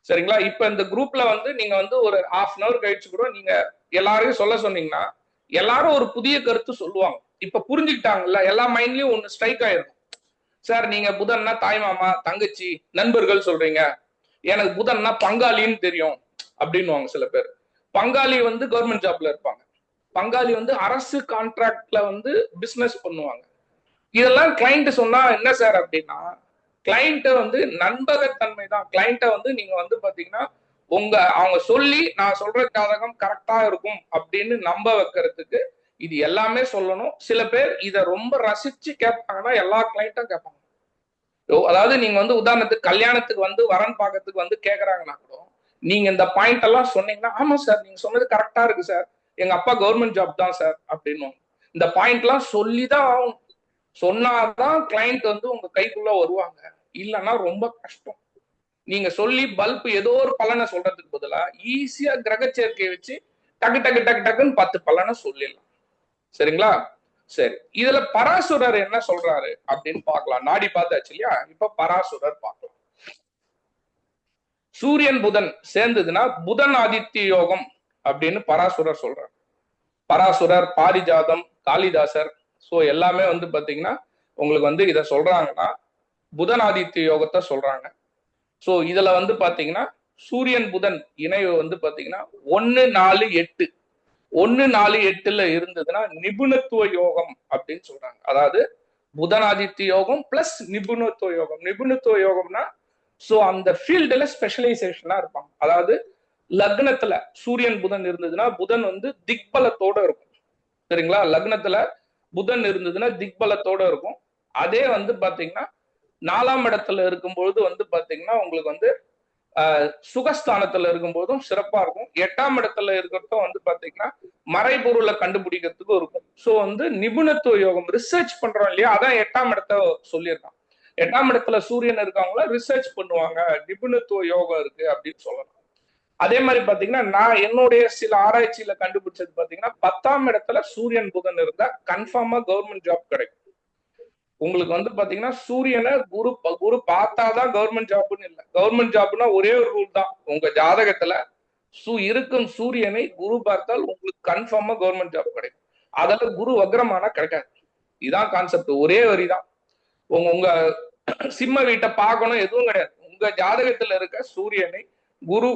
சரிங்களா? இப்ப இந்த குரூப்ல வந்து நீங்க வந்து ஒரு 1/2 hour கழிச்சு கூட நீங்க எல்லாரையும் சொல்ல சொன்னீங்கன்னா எல்லாரும் ஒரு புதிய கருத்து சொல்லுவாங்க. இப்ப புரிஞ்சுக்கிட்டாங்கல்ல, எல்லா மைண்ட்லயும் ஒண்ணு ஸ்ட்ரைக் ஆயிருக்கும். சார் நீங்க புதன்னா தாய் மாமா தங்கச்சி நண்பர்கள் சொல்றீங்க, எனக்கு புதன்னா பங்காளின்னு தெரியும் அப்படின்னுவாங்க சில பேர். பங்காளி வந்து கவர்மெண்ட் ஜாப்ல இருப்பாங்க, பங்காளி வந்து அரசு கான்ட்ராக்ட்ல வந்து பிசினஸ் பண்ணுவாங்க. இதெல்லாம் கிளைண்ட் சொன்னா என்ன சார் அப்படின்னா, கிளைண்ட்ட வந்து நண்பகத்தன்மை தான். கிளைண்ட்டை வந்து நீங்க வந்து பாத்தீங்கன்னா அவங்க சொல்லி நான் சொல்ற ஜாதகம் கரெக்டா இருக்கும் அப்படின்னு நம்ப வைக்கிறதுக்கு இது எல்லாமே சொல்லணும். சில பேர் இதை ரொம்ப ரசிச்சு கேட்பாங்கன்னா எல்லா கிளைண்ட்டும் கேட்பாங்க. அதாவது நீங்க வந்து உதாரணத்துக்கு கல்யாணத்துக்கு வந்து வரன் பார்க்கறதுக்கு வந்து கேட்கறாங்கன்னா கூட நீங்க இந்த பாயிண்ட் எல்லாம் சொன்னீங்கன்னா ஆமா சார் நீங்க சொன்னது கரெக்டா இருக்கு சார், எங்க அப்பா கவர்மெண்ட் ஜாப் தான் சார் அப்படின்னு இந்த பாயிண்ட் எல்லாம் சொல்லிதான் ஆகணும். சொன்னாதான் கிளைண்ட் வந்து உங்க கைக்குள்ள வருவாங்க, இல்லைன்னா ரொம்ப கஷ்டம். நீங்க சொல்லி பல்ப் ஏதோ ஒரு பலனை சொல்றதுக்கு பதிலா ஈஸியா கிரக சேர்க்கையை வச்சு டக்கு டக்கு டக்கு டக்குன்னு 10 பலனை சொல்லிடலாம். சரிங்களா? சரி, இதுல பராசுரர் என்ன சொல்றாரு அப்படின்னு பார்க்கலாம். நாடி பார்த்தாச்சு இல்லையா? இப்ப பராசுரர் பார்க்கலாம். சூரியன் புதன் சேர்ந்ததுன்னா புதன் ஆதித்ய யோகம் அப்படின்னு பராசுரர் சொல்றாரு. பராசுரர், பாரிஜாதம், காளிதாசர், சோ எல்லாமே வந்து பாத்தீங்கன்னா உங்களுக்கு வந்து இத சொல்றாங்கன்னா புதன் ஆதித்ய யோகத்தை சொல்றாங்க. சோ இதுல வந்து பாத்தீங்கன்னா சூரியன் புதன் இணைவு வந்து பாத்தீங்கன்னா 1-4-8 1-4-8 இருந்ததுன்னா நிபுணத்துவ யோகம் அப்படின்னு சொல்றாங்க. அதாவது புதனாதித்ய யோகம் பிளஸ் நிபுணத்துவ யோகம். நிபுணத்துவ யோகம்னா சோ அந்த ஃபீல்டுல ஸ்பெஷலைசேஷனா இருப்பாங்க. அதாவது லக்னத்துல சூரியன் புதன் இருந்ததுன்னா புதன் வந்து திக்பலத்தோட இருக்கும். சரிங்களா? லக்னத்துல புதன் இருந்ததுன்னா திக்பலத்தோட இருக்கும். அதே வந்து பாத்தீங்கன்னா 4ஆம் இடத்துல இருக்கும்பொழுது வந்து பாத்தீங்கன்னா உங்களுக்கு வந்து சுகஸ்தானத்துல இருக்கும்போதும் சிறப்பா இருக்கும். 8ஆம் இடத்துல இருக்கிறதும் வந்து பாத்தீங்கன்னா மறைபொருளை கண்டுபிடிக்கிறதுக்கும் இருக்கும். சோ வந்து நிபுணத்துவ யோகம் ரிசர்ச் பண்றோம் இல்லையா, அதான் 8ஆம் இடத்த சொல்லியிருக்கான். 8ஆம் இடத்துல சூரியன் இருக்காங்களா ரிசர்ச் பண்ணுவாங்க, நிபுணத்துவ யோகம் இருக்கு அப்படின்னு சொல்லலாம். அதே மாதிரி பாத்தீங்கன்னா நான் என்னுடைய சில ஆராய்ச்சியில கண்டுபிடிச்சது பாத்தீங்கன்னா 10ஆம் இடத்துல சூரியன் புதன் இருந்தா கன்ஃபார்மா கவர்மெண்ட் ஜாப் கிடைக்கும். உங்களுக்கு வந்து பாத்தீங்கன்னா சூரியனை குரு பார்த்தாதான் கவர்மெண்ட் ஜாப்னு இல்லை. கவர்மெண்ட் ஜாப்னா ஒரே ஒரு ரூல் தான், உங்க ஜாதகத்துல இருக்கும் சூரியனை குரு பார்த்தால் உங்களுக்கு கன்ஃபார்மா கவர்மெண்ட் ஜாப் கிடைக்கும். அதெல்லாம் குரு வக்ரமானா கிடைக்காது. இதான் கான்செப்ட், ஒரே வரிதான். உங்க சிம்ம வீட்டை பார்க்கணும் எதுவும் கிடையாது. உங்க ஜாதகத்துல இருக்க சூரியனை குரு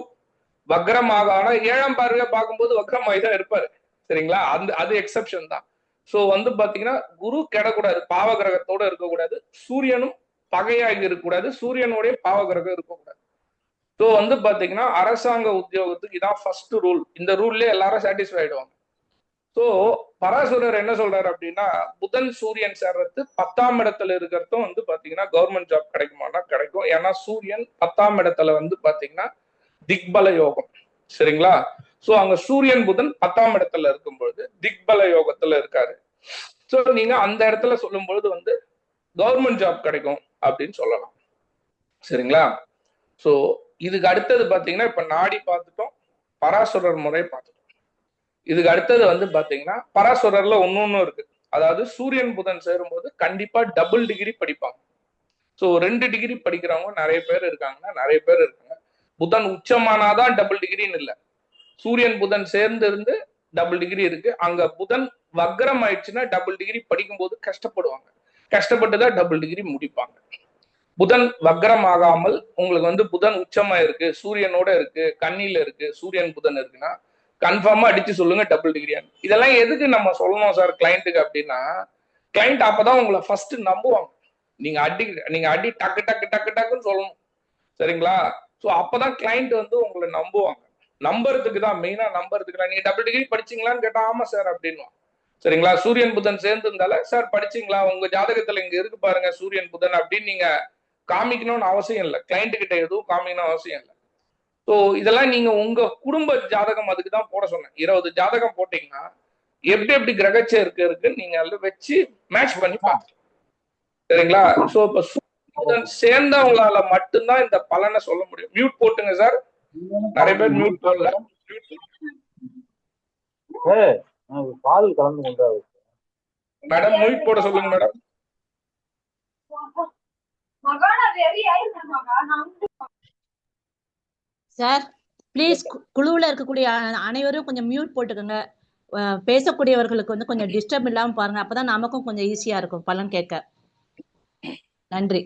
வக்ரமாக, ஆனா 7ஆம் பார்வையா பார்க்கும்போது வக்ரமாகி தான் இருப்பாரு. சரிங்களா? அது எக்ஸெப்ஷன் தான். சோ வந்து பாத்தீங்கன்னா குரு கெடக்கூடாது, பாவ கிரகத்தோட இருக்கக்கூடாது, சூரியனும் பகையாகி இருக்கக்கூடாது, சூரியனுடைய பாவ கிரகம் இருக்கக்கூடாது. சோ வந்து பாத்தீங்கன்னா அரசாங்க உத்தியோகத்துக்கு இதான் ஃபர்ஸ்ட் ரூல். இந்த ரூல்ல எல்லாரும் சாட்டிஸ்ஃபை ஆயிடுவாங்க. சோ பராசுரர் என்ன சொல்றாரு அப்படின்னா புதன் சூரியன் சேர்றது 10ஆம் இடத்துல இருக்கிறதும் வந்து பாத்தீங்கன்னா கவர்மெண்ட் ஜாப் கிடைக்குமானா கிடைக்கும். ஏன்னா சூரியன் 10ஆம் இடத்துல வந்து பாத்தீங்கன்னா திக்பல யோகம். சரிங்களா? சோ அங்க சூரியன் புதன் 10ஆம் இடத்துல இருக்கும் பொழுது திக்பல யோகத்துல இருக்காரு. சோ நீங்க அந்த இடத்துல சொல்லும் பொழுது வந்து கவர்மெண்ட் ஜாப் கிடைக்கும் அப்படின்னு சொல்லலாம். சரிங்களா? சோ இதுக்கு அடுத்தது பாத்தீங்கன்னா இப்ப நாடி பார்த்துட்டோம், பராசுரர் முறை பார்த்துட்டோம். இதுக்கு அடுத்தது வந்து பாத்தீங்கன்னா பராசுரர்ல ஒன்னொன்னு இருக்கு. அதாவது சூரியன் புதன் சேரும்போது கண்டிப்பா டபுள் டிகிரி படிப்பாங்க. சோ 2 டிகிரி படிக்கிறவங்க நிறைய பேர் இருக்காங்கன்னா நிறைய பேர் இருக்காங்க. புதன் உச்சமானாதான் டபுள் டிகிரின்னு இல்லை, சூரியன் புதன் சேர்ந்து இருந்து டபுள் டிகிரி இருக்கு. அங்க புதன் வக்ரம் ஆயிடுச்சுன்னா டபுள் டிகிரி படிக்கும் போது கஷ்டப்படுவாங்க, கஷ்டப்பட்டுதான் டபுள் டிகிரி முடிப்பாங்க. புதன் வக்ரம் ஆகாமல் உங்களுக்கு வந்து புதன் உச்சமா இருக்கு, சூரியனோட இருக்கு, கண்ணில இருக்கு, சூரியன் புதன் இருக்குன்னா கன்ஃபார்மா அடிச்சு சொல்லுங்க டபுள் டிகிரியா. இதெல்லாம் எதுக்கு நம்ம சொல்லணும் சார் கிளைண்ட்டுக்கு அப்படின்னா, கிளைண்ட் அப்பதான் உங்களை ஃபர்ஸ்ட் நம்புவாங்க. நீங்க அடி டக்கு டக்கு டக்கு டக்குன்னு சொல்லணும். சரிங்களா? சோ அப்பதான் கிளைண்ட் வந்து உங்களை நம்புவாங்க. நம்புறதுக்கு தான் மெயினா, நம்புறதுக்கு தான். நீங்க டபுள் டிகிரி படிச்சீங்களான்னு கேட்டா ஆமா சார் அப்படின்னு. சரிங்களா? சூரியன் புதன் சேர்ந்து இருந்தால சார் படிச்சீங்களா, உங்க ஜாதகத்துல இங்க இருக்கு பாருங்க சூரியன் புதன் அப்படின்னு நீங்க காமிக்கணும்னு அவசியம் இல்லை, கிளைண்ட் கிட்ட எதுவும் காமிக்கணும் அவசியம் இல்லை. ஸோ இதெல்லாம் நீங்க உங்க குடும்ப ஜாதகம் அதுக்கு தான் போட சொன்னேன். 20 ஜாதகம் போட்டீங்கன்னா எப்படி கிரகச்சேர்க்கை இருக்கு நீங்க அதுல வச்சு மேட்ச் பண்ணி பார்க்கலாம். சரிங்களா? சோ இப்ப சூரியன் சேர்ந்தவங்களால மட்டும்தான் இந்த பலனை சொல்ல முடியும். மியூட் போட்டுங்க சார், நிறைய பேர் மியூட் போடல. பால் கலந்து கொண்டாரு மேடம் மியூட் போட சொல்லுங்க மேடம். சார் ப்ளீஸ் குழுவில் இருக்கக்கூடிய அனைவரும் கொஞ்சம் மியூட் போட்டுக்கோங்க. பேசக்கூடியவர்களுக்கு வந்து கொஞ்சம் டிஸ்டர்ப் இல்லாம பாருங்க, அப்பதான் நமக்கும் கொஞ்சம் ஈஸியா இருக்கும் பலன் கேட்க. நன்றி.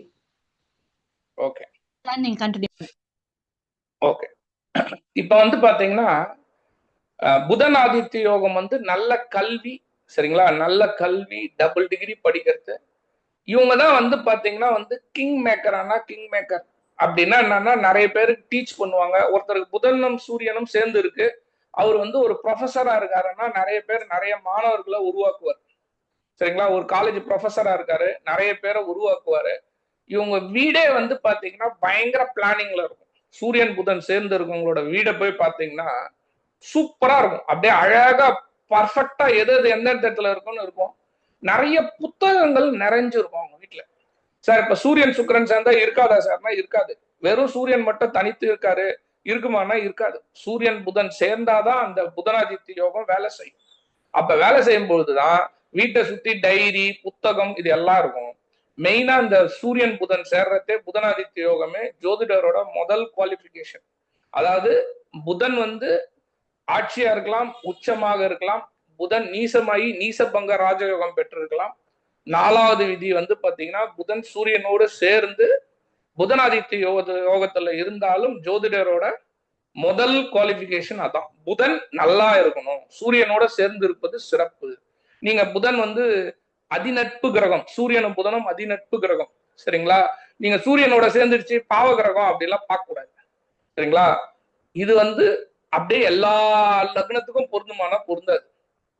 ஓகே சார் நீங்க கண்டினியூ. ஓகே, இப்ப வந்து பாத்தீங்கன்னா புதன் ஆதித்ய யோகம் வந்து நல்ல கல்வி. சரிங்களா? நல்ல கல்வி, டபுள் டிகிரி படிக்கிறது, இவங்கதான் வந்து பாத்தீங்கன்னா வந்து கிங் மேக்கரானா கிங் மேக்கர் அப்படின்னா என்னன்னா நிறைய பேருக்கு டீச் பண்ணுவாங்க. ஒருத்தருக்கு புதனும் சூரியனும் சேர்ந்து இருக்கு, அவர் வந்து ஒரு ப்ரொஃபஸரா இருக்காருன்னா நிறைய பேர் நிறைய மாணவர்களை உருவாக்குவார். சரிங்களா? ஒரு காலேஜ் ப்ரொஃபஸரா இருக்காரு, நிறைய பேரை உருவாக்குவாரு. இவங்க வீடே வந்து பாத்தீங்கன்னா பயங்கர பிளானிங்ல இருக்கும். சூரியன் புதன் சேர்ந்து இருக்கவங்களோட வீடை போய் பாத்தீங்கன்னா சூப்பரா இருக்கும். அப்படியே அழகா பர்ஃபெக்டா எது எது எந்தெந்த இடத்துல இருக்கும்னு இருக்கும். நிறைய புத்தகங்கள் நிறைஞ்சிருக்கும் அவங்க வீட்டுல. சார் இப்ப சூரியன் சுக்கிரன் சேர்ந்தா இருக்காதா சார்னா இருக்காது. வெறும் சூரியன் மட்டும் தனித்து இருக்காரு இருக்குமானா இருக்காது. சூரியன் புதன் சேர்ந்தாதான் அந்த புதனாதித்ய யோகம் வேலை செய்யும். அப்ப வேலை செய்யும் பொழுதுதான் வீட்டை சுத்தி டைரி புத்தகம் இது எல்லாம் இருக்கும். மெயினா இந்த சூரியன் புதன் சேர்றதே புதனாதித்ய யோகமே ஜோதிடரோட முதல் குவாலிபிகேஷன். அதாவது புதன் வந்து ஆட்சியா இருக்கலாம், உச்சமாக இருக்கலாம், புதன் நீசமாயி நீசபங்க ராஜயோகம் பெற்றிருக்கலாம். 4வது விதி வந்து பாத்தீங்கன்னா புதன் சூரியனோடு சேர்ந்து புதனாதித்ய யோகத்துல இருந்தாலும் ஜோதிடரோட முதல் குவாலிபிகேஷன் அதான். புதன் நல்லா இருக்கணும், சூரியனோட சேர்ந்து இருப்பது சிறப்பு. நீங்க புதன் வந்து அதிநட்பு கிரகம், சூரியனும் புதனும் அதிநட்பு கிரகம் சரிங்களா. நீங்க சூரியனோட சேர்ந்துருச்சு பாவ கிரகம் அப்படிலாம் பார்க்க கூடாது சரிங்களா. இது வந்து அப்படியே எல்லா லக்னத்துக்கும் பொருந்துமானா பொருந்தாது.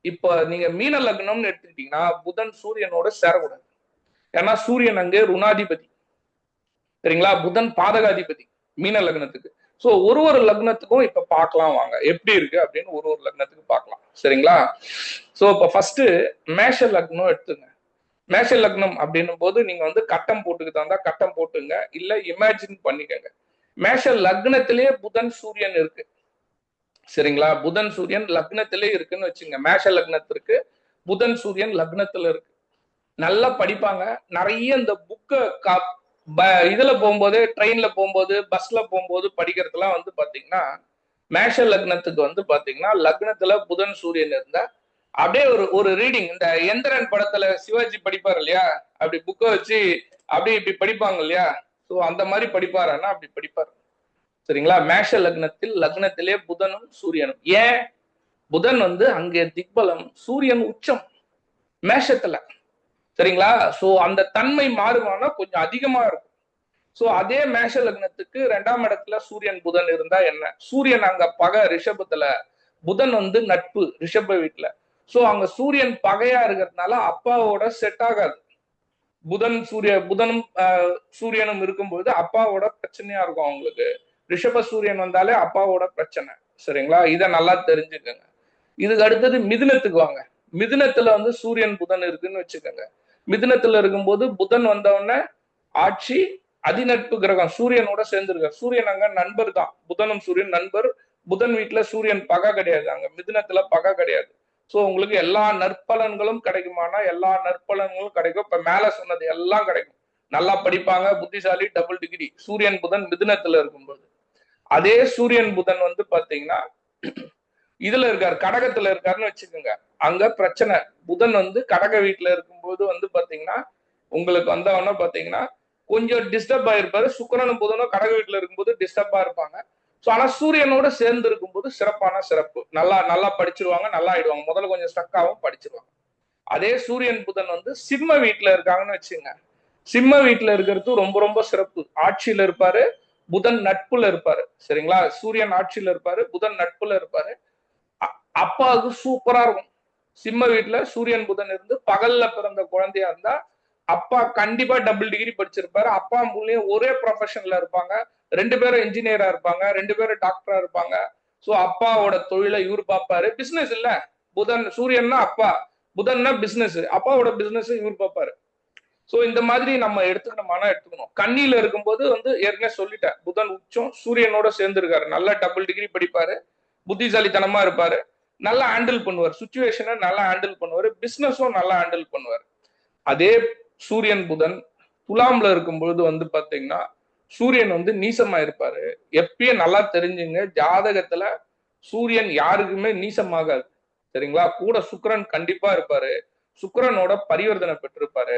இப்ப நீங்க மீன லக்னம்னு எடுத்துக்கிட்டீங்கன்னா புதன் சூரியனோட சேரக்கூடாது. ஏன்னா சூரியன் அங்கே ருணாதிபதி சரிங்களா, புதன் பாதகாதிபதி மீன லக்னத்துக்கு. சோ ஒரு லக்னத்துக்கும் இப்ப பார்க்கலாம் வாங்க எப்படி இருக்கு அப்படின்னு ஒரு லக்னத்துக்கு பார்க்கலாம் சரிங்களா. சோ இப்ப ஃபர்ஸ்ட் மேஷ லக்னம் எடுத்துங்க. மேஷ லக்னம் அப்படின்னும் போது நீங்க வந்து கட்டம் போட்டுக்கிட்டு இருந்தா கட்டம் போட்டுங்க, இல்ல இமேஜின் பண்ணிக்கங்க. மேஷ லக்னத்திலேயே புதன் சூரியன் இருக்கு சரிங்களா. புதன் சூரியன் லக்னத்திலே இருக்குன்னு வச்சுங்க. மேஷ லக்னத்திற்கு புதன் சூரியன் லக்னத்துல இருக்கு. நல்லா படிப்பாங்க. நிறைய இந்த புக்கை இதுல போகும்போது, ட்ரெயின்ல போகும்போது, பஸ்ல போகும்போது படிக்கிறதுலாம் வந்து பாத்தீங்கன்னா மேஷ லக்னத்துக்கு வந்து பாத்தீங்கன்னா லக்னத்துல புதன் சூரியன் இருந்தா அப்படியே ஒரு ரீடிங். இந்த எந்திரன் படத்துல சிவாஜி படிப்பாரு இல்லையா, அப்படி புக்கை வச்சு அப்படியே இப்படி படிப்பாங்க இல்லையா. ஸோ அந்த மாதிரி படிப்பாருன்னா அப்படி படிப்பாரு சரிங்களா. மேஷ லக்னத்தில் லக்னத்திலே புதனும் சூரியனும். ஏன் புதன் வந்து அங்கே திக்பலம், சூரியன் உச்சம் மேஷத்துல சரிங்களா. சோ அந்த தன்மை மாறுமானா கொஞ்சம் அதிகமா இருக்கும். சோ அதே மேஷ லக்னத்துக்கு 2ஆம் இடத்துல சூரியன் புதன் இருந்தா என்ன, சூரியன் அங்க பகை ரிஷபத்துல, புதன் வந்து நட்பு ரிஷப வீட்டுல. சோ அங்க சூரியன் பகையா இருக்கிறதுனால அப்பாவோட செட் ஆகாது. புதனும் சூரியனும் இருக்கும்போது அப்பாவோட பிரச்சனையா இருக்கும் அவங்களுக்கு. ரிஷப சூரியன் வந்தாலே அப்பாவோட பிரச்சனை சரிங்களா. இதை நல்லா தெரிஞ்சுக்கோங்க. இதுக்கு அடுத்தது மிதுனத்துக்கு வாங்க. மிதுனத்துல வந்து சூரியன் புதன் இருக்குன்னு வச்சுக்கோங்க. மிதுனத்துல இருக்கும்போது புதன் வந்தவொடனே ஆட்சி அதிநட்பு கிரகம் சூரியனோட சேர்ந்துருக்காரு. சூரியன் அங்க நண்பர் தான், புதனும் சூரியன் நண்பர். புதன் வீட்டுல சூரியன் பகை கிடையாது, அங்க மிதுனத்துல பகை கிடையாது. சோ உங்களுக்கு எல்லா நற்பலன்களும் கிடைக்குமானா எல்லா நற்பலன்களும் கிடைக்கும். இப்ப மேல சொன்னது எல்லாம் கிடைக்கும். நல்லா படிப்பாங்க, புத்திசாலி, டபுள் டிகிரி. சூரியன் புதன் மிதுனத்துல இருக்கும்போது. அதே சூரியன் புதன் வந்து பாத்தீங்கன்னா இதுல இருக்காரு, கடகத்துல இருக்காருன்னு வச்சுக்கோங்க. அங்க பிரச்சனை. புதன் வந்து கடக வீட்டுல இருக்கும்போது வந்து பாத்தீங்கன்னா உங்களுக்கு வந்தவொன்னா பாத்தீங்கன்னா கொஞ்சம் டிஸ்டர்ப் ஆயிருப்பாரு. சுக்கிரனும் புதனும் கடக வீட்டுல இருக்கும்போது டிஸ்டர்பா இருப்பாங்க. ஸோ ஆனா சூரியனோட சேர்ந்து இருக்கும்போது சிறப்பான சிறப்பு. நல்லா படிச்சிருவாங்க, நல்லா ஆயிடுவாங்க. முதல்ல கொஞ்சம் ஸ்டக்காவும் படிச்சிருவாங்க. அதே சூரியன் புதன் வந்து சிம்ம வீட்டுல இருக்காங்கன்னு வச்சுங்க. சிம்ம வீட்டுல இருக்கிறது ரொம்ப ரொம்ப சிறப்பு. ஆட்சியில இருப்பாரு, புதன் நட்புல இருப்பாரு சரிங்களா. சூரியன் ஆட்சியில இருப்பாரு, புதன் நட்புல இருப்பாரு. அப்பாவுக்கு சூப்பரா இருக்கும். சிம்ம வீட்டுல சூரியன் புதன் இருந்து பகல்ல பிறந்த குழந்தையா இருந்தா அப்பா கண்டிப்பா டபுள் டிகிரி படிச்சிருப்பாரு. அப்பா மூலியம் ஒரே ப்ரொஃபஷன்ல இருப்பாங்க. 2 பேரும் இன்ஜினியரா இருப்பாங்க, 2 பேரும் டாக்டரா இருப்பாங்க. சோ அப்பாவோட தொழிலை இவரு பார்ப்பாரு. பிசினஸ் இல்ல, புதன் சூரியன்னா அப்பா, புதன்னா பிசினஸ், அப்பாவோட பிசினஸ் இவரு பார்ப்பாரு. சோ இந்த மாதிரி நம்ம எடுத்துக்கணும். கண்ணியில இருக்கும்போது வந்து ஏற்கனவே சொல்லிட்டேன், புதன் உச்சம் சூரியனோட சேர்ந்து இருக்காரு. நல்லா டபுள் டிகிரி படிப்பாரு, புத்திசாலித்தனமா இருப்பாரு, நல்லா ஹேண்டில் பண்ணுவார், சுச்சுவேஷனை நல்லா ஹேண்டில் பண்ணுவாரு, பிசினஸும் நல்லா ஹேண்டில் பண்ணுவார். அதே சூரியன் புதன் துலாம்ல இருக்கும்பொழுது வந்து பாத்தீங்கன்னா சூரியன் வந்து நீசமா இருப்பாரு. எப்பயும் நல்லா தெரிஞ்சுங்க, ஜாதகத்துல சூரியன் யாருக்குமே நீசமாகாது சரிங்களா. கூட சுக்கிரன் கண்டிப்பா இருப்பாரு, சுக்கிரனோட பரிவர்த்தனை பெற்றிருப்பாரு.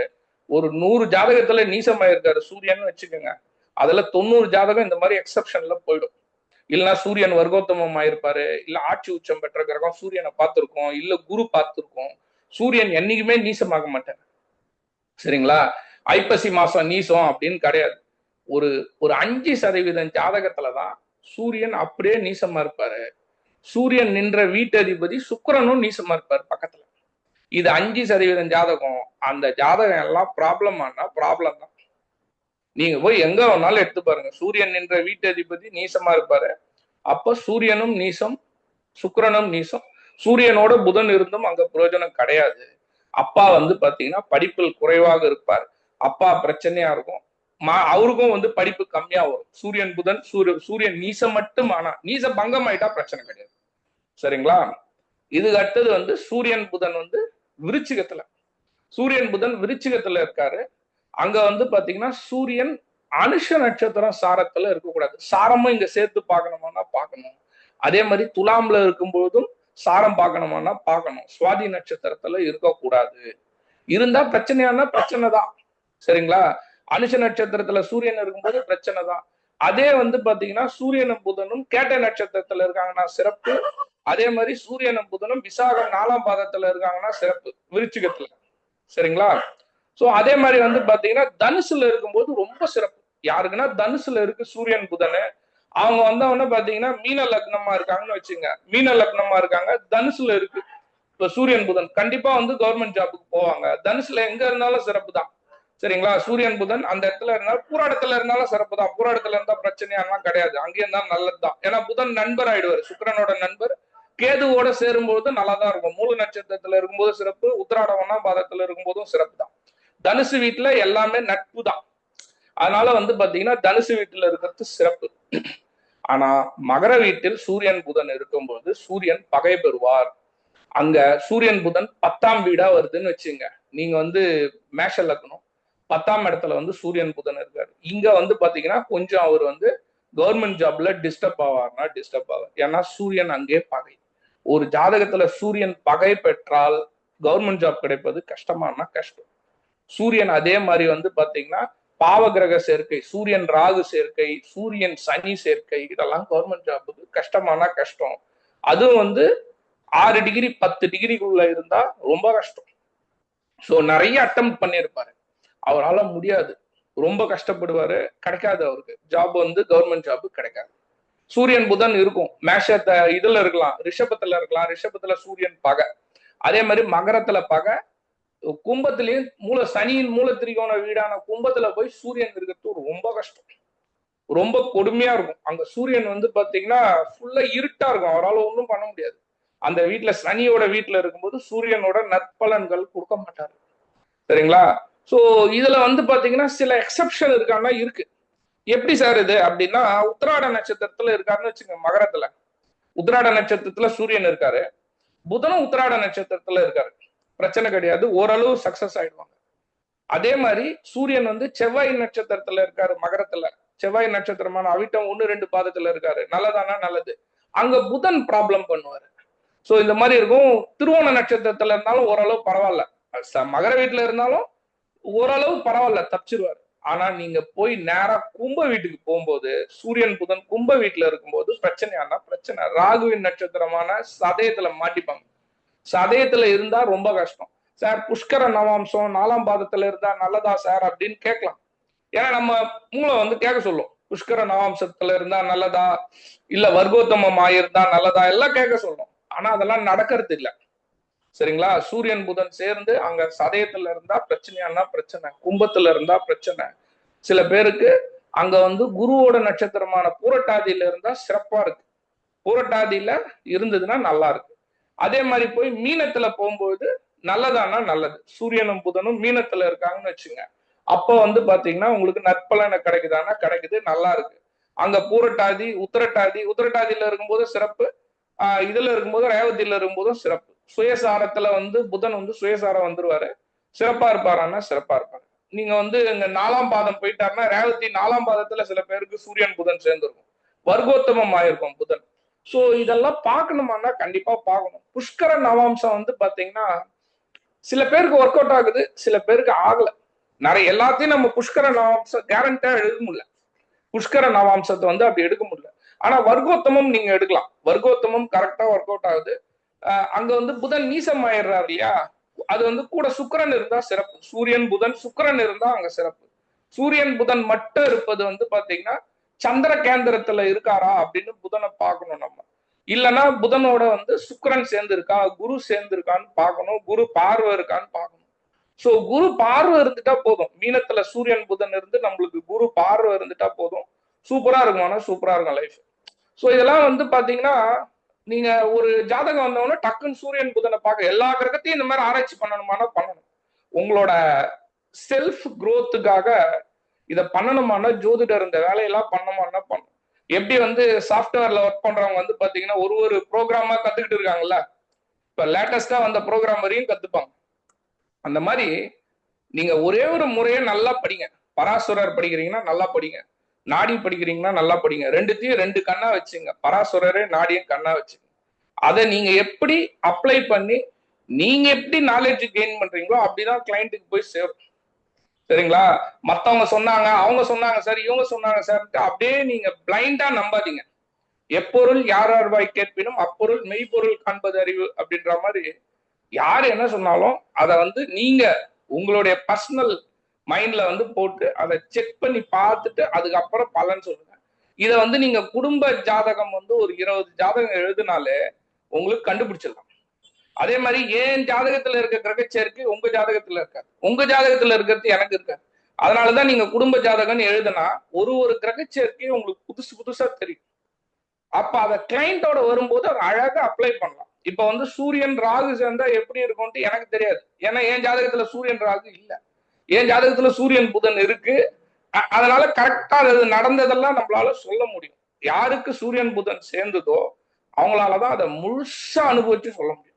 ஒரு 100 ஜாதகத்துல நீசமா இருக்காரு சூரியன் வச்சுக்கோங்க, அதுல 90 ஜாதகம் இந்த மாதிரி எக்ஸப்ஷன்ல போயிடும். இல்லைன்னா சூரியன் வர்க்கோத்தமம் ஆயிருப்பாரு, இல்ல ஆட்சி உச்சம் பெற்ற கிரகம் சூரியனை பார்த்திருக்கோம், இல்ல குரு பார்த்திருக்கோம். சூரியன் என்னைக்குமே நீசமாக மாட்டார் சரிங்களா. ஐப்பசி மாசம் நீசம் அப்படின்னு கிடையாது. ஒரு 5% ஜாதகத்துலதான் சூரியன் அப்படியே நீசமா இருப்பாரு. சூரியன் நின்ற வீட்டதிபதி சுக்கிரனும் நீசமா இருப்பாரு பக்கத்துல. இது 5% ஜாதகம். அந்த ஜாதகம் எல்லாம் ப்ராப்ளம் ஆனா ப்ராப்ளம் தான். நீங்க போய் எங்க வேணாலும் எடுத்து பாருங்க, சூரியன் என்ற வீட்டதிபதி நீசமா இருப்பாரு. அப்ப சூரியனும் நீசம், சுக்கிரனும் நீசம். சூரியனோட புதன் இருந்தும் அங்க பிரயோஜனம் கிடையாது. அப்பா வந்து பாத்தீங்கன்னா படிப்பில் குறைவாக இருப்பார். அப்பா பிரச்சனையா இருக்கும். அவருக்கும் வந்து படிப்பு கம்மியா வரும். சூரியன் புதன் சூரியன் நீசம் மட்டும், ஆனா நீச பங்கம் ஆயிட்டா பிரச்சனை கிடையாது. சரிங்களா? இதுக்கு அடுத்தது வந்து சூரியன் புதன் வந்து விருச்சிகத்துல, சூரியன் புதன் விருச்சிகத்துல இருக்காரு. அங்க வந்து பாத்தீங்கன்னா சூரியன் அனுஷ நட்சத்திரம் சாரத்துல இருக்கக்கூடாது. சாரமும் இங்க சேர்த்து பார்க்கணுமானா பார்க்கணும். அதே மாதிரி துலாம்ல இருக்கும்போதும் சாரம் பார்க்கணுமானா பார்க்கணும். சுவாதி நட்சத்திரத்துல இருக்கக்கூடாது. இருந்தா பிரச்சனையான பிரச்சனை தான். சரிங்களா? அனுஷ நட்சத்திரத்துல சூரியன் இருக்கும்போது பிரச்சனை தான். அதே வந்து பாத்தீங்கன்னா சூரியனும் புதனும் கேட்டை நட்சத்திரத்துல இருக்காங்கன்னா சிறப்பு. அதே மாதிரி சூரியனும் புதனும் விசாகம் 4ஆம் பாதத்துல இருக்காங்கன்னா சிறப்பு விருச்சிகத்துல. சரிங்களா? சோ அதே மாதிரி வந்து பாத்தீங்கன்னா தனுசுல இருக்கும்போது ரொம்ப சிறப்பு. யாருக்குன்னா தனுசுல இருக்கு சூரியன் புதனு, அவங்க வந்தவொடனே பாத்தீங்கன்னா மீன லக்னமா இருக்காங்கன்னு வச்சுங்க, மீன லக்னமா இருக்காங்க, தனுசுல இருக்கு இப்ப சூரியன் புதன், கண்டிப்பா வந்து கவர்மெண்ட் ஜாபுக்கு போவாங்க. தனுசுல எங்க இருந்தாலும் சிறப்பு தான். சரிங்களா? சூரியன் புதன் அந்த இடத்துல இருந்தாலும், பூராடத்துல இருந்தாலும் சிறப்பு தான். பூராடத்துல இருந்தா பிரச்சனையாலாம் கிடையாது, அங்கேயும் இருந்தாலும் நல்லதுதான். ஏன்னா புதன் நண்பர் ஆயிடுவாரு, சுக்கிரனோட நண்பர். கேதுவோட சேரும்போது நல்லாதான் இருக்கும். மூல நட்சத்திரத்துல இருக்கும்போது சிறப்பு, உத்திராடம் 1ஆம் பாதத்துல இருக்கும்போதும் சிறப்பு தான். தனுசு வீட்டுல எல்லாமே நட்பு தான். அதனால வந்து பாத்தீங்கன்னா தனுசு வீட்டுல இருக்கிறது சிறப்பு. ஆனா மகர வீட்டில் சூரியன் புதன் இருக்கும்போது சூரியன் பகை பெறுவார். அங்க சூரியன் புதன் 10ஆம் வீடா வருதுன்னு வச்சுங்க, நீங்க வந்து மேஷ லக்னம் 10ஆம் இடத்துல வந்து சூரியன் புதன் இருக்காரு. இங்க வந்து பாத்தீங்கன்னா கொஞ்சம் அவர் வந்து கவர்மெண்ட் ஜாப்ல டிஸ்டர்ப் ஆவார்னா டிஸ்டர்ப் ஆவார். ஏன்னா சூரியன் அங்கே பகை. ஒரு ஜாதகத்துல சூரியன் பகை பெற்றால் கவர்மெண்ட் ஜாப் கிடைப்பது கஷ்டமானா கஷ்டம். சூரியன் அதே மாதிரி வந்து பாத்தீங்கன்னா பாவ கிரக சேர்க்கை, சூரியன் ராகு சேர்க்கை, சூரியன் சனி சேர்க்கை, இதெல்லாம் கவர்மெண்ட் ஜாபுக்கு கஷ்டமானா கஷ்டம். அதுவும் வந்து 6 டிகிரி 10 டிகிரிக்குள்ள இருந்தா ரொம்ப கஷ்டம். சோ நிறைய அட்டம் பண்ணியிருப்பாரு, அவரால் முடியாது, ரொம்ப கஷ்டப்படுவாரு, கிடைக்காது அவருக்கு ஜாப், வந்து கவர்மெண்ட் ஜாப் கிடைக்காது. சூரியன் புதன் இருக்கும் மேஷத்தை இதுல இருக்கலாம், ரிஷபத்துல இருக்கலாம், ரிஷபத்துல சூரியன் பகை. அதே மாதிரி மகரத்துல பகை, கும்பத்திலையும் சனியின் மூல திரிகோண வீடான கும்பத்துல போய் சூரியன் இருக்கிறது ரொம்ப கஷ்டம், ரொம்ப கொடுமையா இருக்கும். அங்க சூரியன் வந்து பாத்தீங்கன்னா ஃபுல்லா இருட்டா இருக்கும், அவரால் ஒன்றும் பண்ண முடியாது. அந்த வீட்டுல சனியோட வீட்டுல இருக்கும்போது சூரியனோட நற்பலன்கள் கொடுக்க மாட்டாரு. சரிங்களா? சோ இதுல வந்து பாத்தீங்கன்னா சில எக்ஸப்ஷன் இருக்கான்னா இருக்கு. எப்படி சார் இது அப்படின்னா, உத்திராட நட்சத்திரத்துல இருக்காருன்னு வச்சுங்க, மகரத்துல உத்திராட நட்சத்திரத்துல சூரியன் இருக்காரு, புதனும் உத்திராட நட்சத்திரத்துல இருக்காரு, பிரச்சனை கிடையாது, ஓரளவு சக்சஸ் ஆயிடுவாங்க. அதே மாதிரி சூரியன் வந்து செவ்வாய் நட்சத்திரத்துல இருக்காரு மகரத்துல, செவ்வாய் நட்சத்திரமான அவிட்டம் 1, 2 பாதத்துல இருக்காரு, நல்லதானா நல்லது. அங்க புதன் ப்ராப்ளம் பண்ணுவாரு. சோ இந்த மாதிரி இருக்கும். திருவோண நட்சத்திரத்துல இருந்தாலும் ஓரளவு பரவாயில்ல, மகர வீட்டுல இருந்தாலும் ஓரளவு பரவாயில்ல, தப்பிச்சிருவாரு. ஆனா நீங்க போய் நேரா கும்ப வீட்டுக்கு போகும்போது சூரியன் புதன் கும்ப வீட்டுல இருக்கும்போது பிரச்சனையானா பிரச்சனை. ராகுவின் நட்சத்திரமான சதயத்துல மாட்டிப்பாங்க. சதயத்துல இருந்தா ரொம்ப கஷ்டம். சார் புஷ்கர நவாம்சம் 4ஆம் பாதத்துல இருந்தா நல்லதா சார் அப்படின்னு கேட்கலாம். ஏன்னா நம்ம மூளை வந்து கேட்க சொல்லும், புஷ்கர நவாம்சத்துல இருந்தா நல்லதா, இல்ல வர்க்கோத்தமம் ஆயிருந்தா நல்லதா, எல்லாம் கேட்க சொல்லும். ஆனா அதெல்லாம் நடக்கிறது இல்லை. சரிங்களா? சூரியன் புதன் சேர்ந்து அங்க சதயத்துல இருந்தா பிரச்சனையானா பிரச்சனை, கும்பத்துல இருந்தா பிரச்சனை. சில பேருக்கு அங்க வந்து குருவோட நட்சத்திரமான பூரட்டாதியில இருந்தா சிறப்பா இருக்கு, பூரட்டாதியில இருந்ததுன்னா நல்லா இருக்கு. அதே மாதிரி போய் மீனத்துல போகும்போது நல்லதானா நல்லது. சூரியனும் புதனும் மீனத்துல இருக்காங்கன்னு வச்சுங்க, அப்போ வந்து பாத்தீங்கன்னா உங்களுக்கு நற்பலனை கிடைக்குதானா கிடைக்குது, நல்லா இருக்கு. அங்க பூரட்டாதி உத்திரட்டாதியில இருக்கும்போது சிறப்பு, இதுல இருக்கும்போது ரேவதியில இருக்கும்போதும் சிறப்பு. சுயசாரத்துல வந்து புதன் வந்து சுயசாரம் வந்துருவாரு, சிறப்பா இருப்பாரான்னா சிறப்பா இருப்பாரு. நீங்க வந்து இங்க 4ஆம் பாதம் போயிட்டாருன்னா ரேவதி 4ஆம் பாதத்துல சில பேருக்கு சூரியன் புதன் சேர்ந்துருக்கும், வர்க்கோத்தமம் ஆயிருக்கும் புதன். சோ இதெல்லாம் பார்க்கணுமானா கண்டிப்பா பார்க்கணும். புஷ்கர நவாம்சம் வந்து பாத்தீங்கன்னா சில பேருக்கு ஒர்க் அவுட் ஆகுது, சில பேருக்கு ஆகல. நிறைய எல்லாத்தையும் நம்ம புஷ்கர நவாம்சம் கேரண்டா எடுக்க முடியல, புஷ்கர நவாம்சத்தை வந்து அப்படி எடுக்க முடியல. ஆனா வர்க்கோத்தமம் நீங்க எடுக்கலாம், வர்க்கோத்தமம் கரெக்டா ஒர்க் அவுட் ஆகுது. அங்க வந்து புதன் நீசம் ஆயிடுறாரு இல்லையா, அது வந்து கூட சுக்கிரன் இருந்தா சிறப்பு. சூரியன் புதன் சுக்கிரன் இருந்தா அங்க சிறப்பு. சூரியன் புதன் மட்டும் இருப்பது வந்து பாத்தீங்கன்னா சந்திர கேந்திரத்துல இருக்காரா அப்படின்னு புதனை பார்க்கணும் நம்ம. இல்லைன்னா புதனோட வந்து சுக்கிரன் சேர்ந்து இருக்கா, குரு சேர்ந்து இருக்கான்னு பார்க்கணும், குரு பார்வை இருக்கான்னு பார்க்கணும். சோ குரு பார்வை இருந்துட்டா போதும். மீனத்துல சூரியன் புதன் இருந்து நம்மளுக்கு குரு பார்வை இருந்துட்டா போதும். சூப்பரா இருக்கும், ஆனா சூப்பரா இருக்கும் லைஃப். சோ இதெல்லாம் வந்து பாத்தீங்கன்னா நீங்க ஒரு ஜாதகம் வந்தவொடனே டக்குன்னு சூரியன் புதனை பார்க்க எல்லா கிரகத்தையும் இந்த மாதிரி ஆராய்ச்சி பண்ணணுமானா பண்ணணும். உங்களோட செல்ஃப் குரோத்துக்காக இதை பண்ணணுமானா ஜோதிடர் இந்த வேலையெல்லாம் பண்ணணுமானா பண்ணணும். எப்படி வந்து சாஃப்ட்வேர்ல ஒர்க் பண்றவங்க வந்து பாத்தீங்கன்னா ஒரு ப்ரோக்ராமா கத்துக்கிட்டு இருக்காங்கல்ல, இப்ப லேட்டஸ்டா வந்த ப்ரோக்ராம் வரையும் கத்துப்பாங்க. அந்த மாதிரி நீங்க ஒரே ஒரு முறையை நல்லா படிங்க. பராசுரர் படிக்கிறீங்கன்னா நல்லா படிங்க, நாடி படிக்கிறீங்கன்னா நல்லா படிங்க. ரெண்டுத்தையும் 2 கண்ணா வச்சுங்க. பராசுரரே நாடியும் கண்ணா வச்சுங்க. அதை நீங்க எப்படி அப்ளை பண்ணி நீங்க எப்படி நாலேஜ் கெயின் பண்றீங்களோ அப்படிதான் கிளைண்ட்டுக்கு போய் சேரும். சரிங்களா? மத்தவங்க சொன்னாங்க, அவங்க சொன்னாங்க சார், இவங்க சொன்னாங்க சார், அப்படியே நீங்க பிளைண்டா நம்பாதீங்க. எப்பொருள் யார் வாய் கேட்பினும் அப்பொருள் மெய்ப்பொருள் காண்பது அறிவு அப்படின்ற மாதிரி யாரு என்ன சொன்னாலும் அதை வந்து நீங்க உங்களுடைய பர்சனல் மைண்ட்ல வந்து போட்டு அதை செக் பண்ணி பார்த்துட்டு அதுக்கப்புறம் பலன் சொல்லுங்க. இதை வந்து நீங்க குடும்ப ஜாதகம் வந்து ஒரு 20 ஜாதகம் எழுதினாலே உங்களுக்கு கண்டுபிடிச்சிடலாம். அதே மாதிரி ஏன் ஜாதகத்துல இருக்க கிரகச்சேர்க்கை உங்க ஜாதகத்துல இருக்காது, உங்க ஜாதகத்துல இருக்கிறது எனக்கு இருக்காது. அதனாலதான் நீங்க குடும்ப ஜாதகம்னு எழுதுனா ஒரு கிரகச்சேர்க்கையும் உங்களுக்கு புதுசு புதுசா தெரியும். அப்ப அதை கிளைண்டோட வரும்போது அதை அழகா அப்ளை பண்ணலாம். இப்ப வந்து சூரியன் ராகு சேர்ந்தா எப்படி இருக்கும்ட்டு எனக்கு தெரியாது. ஏன்னா என் ஜாதகத்துல சூரியன் ராகு இல்ல, என் ஜாதகத்துல சூரியன் புதன் இருக்கு. அதனால கரெக்டா அது நடந்ததெல்லாம் நம்மளால சொல்ல முடியும். யாருக்கு சூரியன் புதன் சேர்ந்ததோ அவங்களாலதான் அதை முழுசா அனுபவிச்சு சொல்ல முடியும்.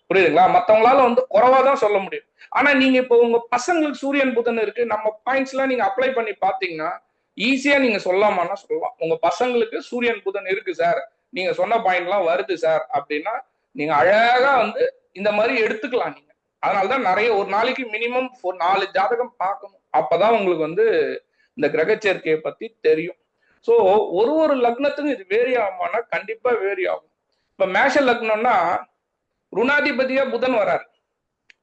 புரியுதுங்களா? மத்தவங்களால வந்து குறைவாதான் சொல்ல முடியும். ஆனா நீங்க இப்போ உங்க பசங்களுக்கு சூரியன் புதன் இருக்கு, நம்ம பாயிண்ட்ஸ் எல்லாம் நீங்க அப்ளை பண்ணி பாத்தீங்கன்னா ஈஸியா நீங்க சொல்லாமன்னா சொல்லலாம். உங்க பசங்களுக்கு சூரியன் புதன் இருக்கு சார், நீங்க சொன்ன பாயிண்ட் எல்லாம் வருது சார் அப்படின்னா நீங்க அழகா வந்து இந்த மாதிரி எடுத்துக்கலாம் நீங்க. அதனாலதான் நிறைய ஒரு நாளைக்கு மினிமம் 4 ஜாதகம் பார்க்கணும். அப்பதான் உங்களுக்கு வந்து இந்த கிரக சேர்க்கையை பத்தி தெரியும். சோ ஒரு லக்னத்துக்கும் இது வேரி ஆகுமானா கண்டிப்பா வேரி ஆகும். இப்ப மேஷ லக்னம்னா ருணாதிபதியா புதன் வராரு.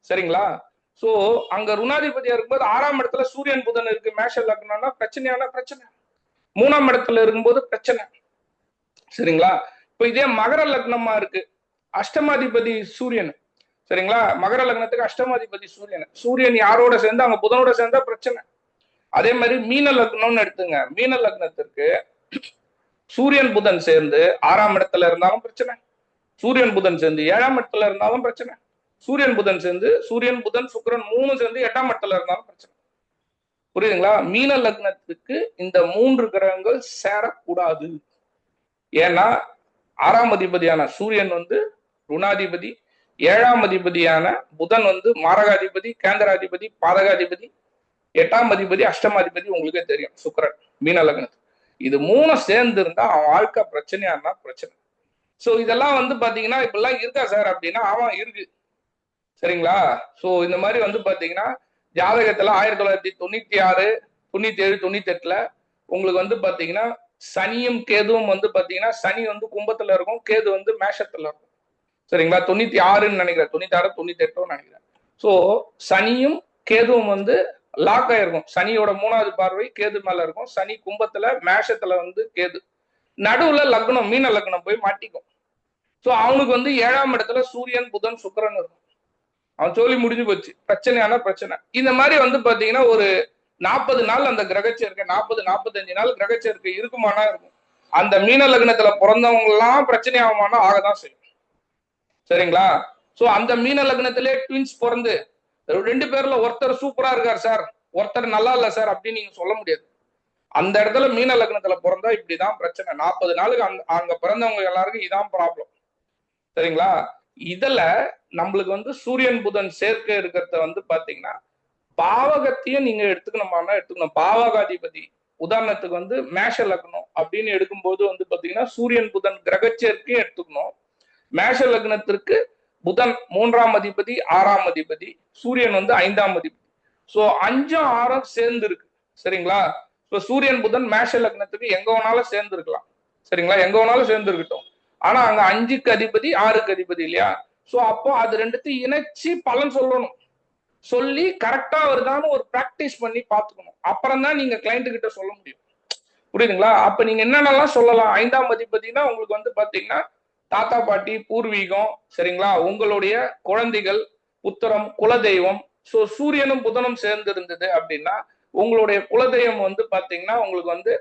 சரிங்களா? சோ அங்க ருணாதிபதியா இருக்கும்போது 6ஆம் இடத்துல சூரியன் புதன் இருக்கு. மேஷ லக்னம்னா பிரச்சனையான பிரச்சனை. 3ஆம் இடத்துல இருக்கும்போது பிரச்சனை. சரிங்களா? இப்ப இதே மகர லக்னமா இருக்கு, அஷ்டமாதிபதி சூரியன். சரிங்களா? மகர லக்னத்துக்கு அஷ்டமாதிபதி சூரியன். சூரியன் யாரோட சேர்ந்து அங்க புதனோட சேர்ந்தா பிரச்சனை. அதே மாதிரி மீன லக்னம்னு எடுத்துங்க. மீன லக்னத்திற்கு சூரியன் புதன் சேர்ந்து 6ஆம் இடத்துல இருந்தாலும் பிரச்சனை, சூரியன் புதன் சேர்ந்து 7ஆம் இடத்துல இருந்தாலும் பிரச்சனை, சூரியன் புதன் சேர்ந்து சூரியன் புதன் சுக்கிரன் 3 சேர்ந்து 8ஆம் இடத்துல இருந்தாலும் பிரச்சனை. புரியுதுங்களா? மீன லக்னத்துக்கு இந்த 3 கிரகங்கள் சேரக்கூடாது. ஏன்னா 6ஆம் அதிபதியான சூரியன் வந்து ருணாதிபதி, 7ஆம் அதிபதியான புதன் வந்து மாரகாதிபதி, கேந்திராதிபதி, பாதகாதிபதி, 8ஆம் அதிபதி அஷ்டமாதிபதி உங்களுக்கே தெரியும் சுக்கிரன் மீன லக்னத்துக்கு. இது 3 சேர்ந்து இருந்தா அவன் வாழ்க்கை பிரச்சனையானா பிரச்சனை. சோ இதெல்லாம் வந்து பாத்தீங்கன்னா இப்பெல்லாம் இருக்கா சார் அப்படின்னா ஆமா இருக்கு. சரிங்களா? சோ இந்த மாதிரி வந்து பாத்தீங்கன்னா ஜாதகத்துல 1996, 97, 98 உங்களுக்கு வந்து பாத்தீங்கன்னா சனியும் கேதுவும் வந்து பாத்தீங்கன்னா சனி வந்து கும்பத்துல இருக்கும், கேது வந்து மேஷத்துல இருக்கும். சரிங்களா? 96ன்னு நினைக்கிறேன், 96, 98 நினைக்கிறேன். சோ சனியும் கேதுவும் வந்து லாக் ஆயிருக்கும். சனியோட 3வது பார்வை கேது மேல இருக்கும். சனி கும்பத்துல, மேஷத்துல வந்து கேது, நடுவுல லக்னம் மீன லக்னம் போய் மாட்டிக்கும். சோ அவனுக்கு வந்து 7ஆம் இடத்துல சூரியன் புதன் சுக்கிரன் இருக்கும். அவன் சொல்லி முடிஞ்சு போச்சு, பிரச்சனையான பிரச்சனை. இந்த மாதிரி வந்து பாத்தீங்கன்னா ஒரு 40 நாள் அந்த கிரகச்சேர்க்கை, 40-45 நாள் கிரகச்சேர்க்கை இருக்குமானா இருக்கும். அந்த மீன லக்னத்துல பிறந்தவங்க எல்லாம் பிரச்சனை ஆகுமானா ஆகதான் செய்யும். சரிங்களா? சோ அந்த மீன லக்னத்திலே ட்வின்ஸ் பிறந்து 2 பேர்ல ஒருத்தர் சூப்பரா இருக்கார் சார், ஒருத்தர் நல்லா இல்ல சார் அப்படின்னு நீங்க சொல்ல முடியாது. அந்த இடத்துல மீன லக்னத்துல பிறந்தா இப்படிதான் பிரச்சனை. 40 நாளுக்கு அங்க பிறந்தவங்க எல்லாருக்கும் இதான் ப்ராப்ளம். சரிங்களா? இதுல நம்மளுக்கு வந்து சூரியன் புதன் சேர்க்கை இருக்கிறத வந்து பாத்தீங்கன்னா பாவகத்தையும் நீங்க எடுத்துக்கணுமானா எடுத்துக்கணும். பாவகாதிபதி உதாரணத்துக்கு வந்து மேஷ லக்னம் அப்படின்னு எடுக்கும்போது வந்து பாத்தீங்கன்னா சூரியன் புதன் கிரகச்சேர்க்கையும் எடுத்துக்கணும். மேஷ லக்னத்திற்கு புதன் 3ஆம் அதிபதி, 6ஆம் அதிபதி, சூரியன் வந்து 5ஆம் அதிபதி. சோ 5ம் 6ம் சேர்ந்து இருக்கு. சரிங்களா? இப்ப சூரியன் புதன் மேஷ லக்னத்துக்கு எங்க வேணாலும் சேர்ந்து இருக்கலாம். சரிங்களா? எங்க வேணாலும் சேர்ந்து இருக்கட்டும். ஆனா அங்க 5க்கு அதிபதி, 6க்கு அதிபதி இல்லையா? சோ அப்போ அது ரெண்டுத்தையும் இணைச்சு பலன் சொல்லணும். சொல்லி கரெக்டா வருதான்னு ஒரு பிராக்டிஸ் பண்ணி பாத்துக்கணும். அப்புறம் தான் நீங்க கிளைண்ட் கிட்ட சொல்ல முடியும். புரியுதுங்களா? அப்ப நீங்க என்னென்னலாம் சொல்லலாம்? 5ஆம் அதிபதினா உங்களுக்கு வந்து பாத்தீங்கன்னா தாத்தா பாட்டி, பூர்வீகம். சரிங்களா? உங்களுடைய குழந்தைகள், புத்திரம், குலதெய்வம், ஸோ சூரியனும் புதனும் சேர்ந்து இருந்தது அப்படின்னா உங்களுடைய குலதெய்வம் வந்து பாத்தீங்கன்னா உங்களுக்கு வந்து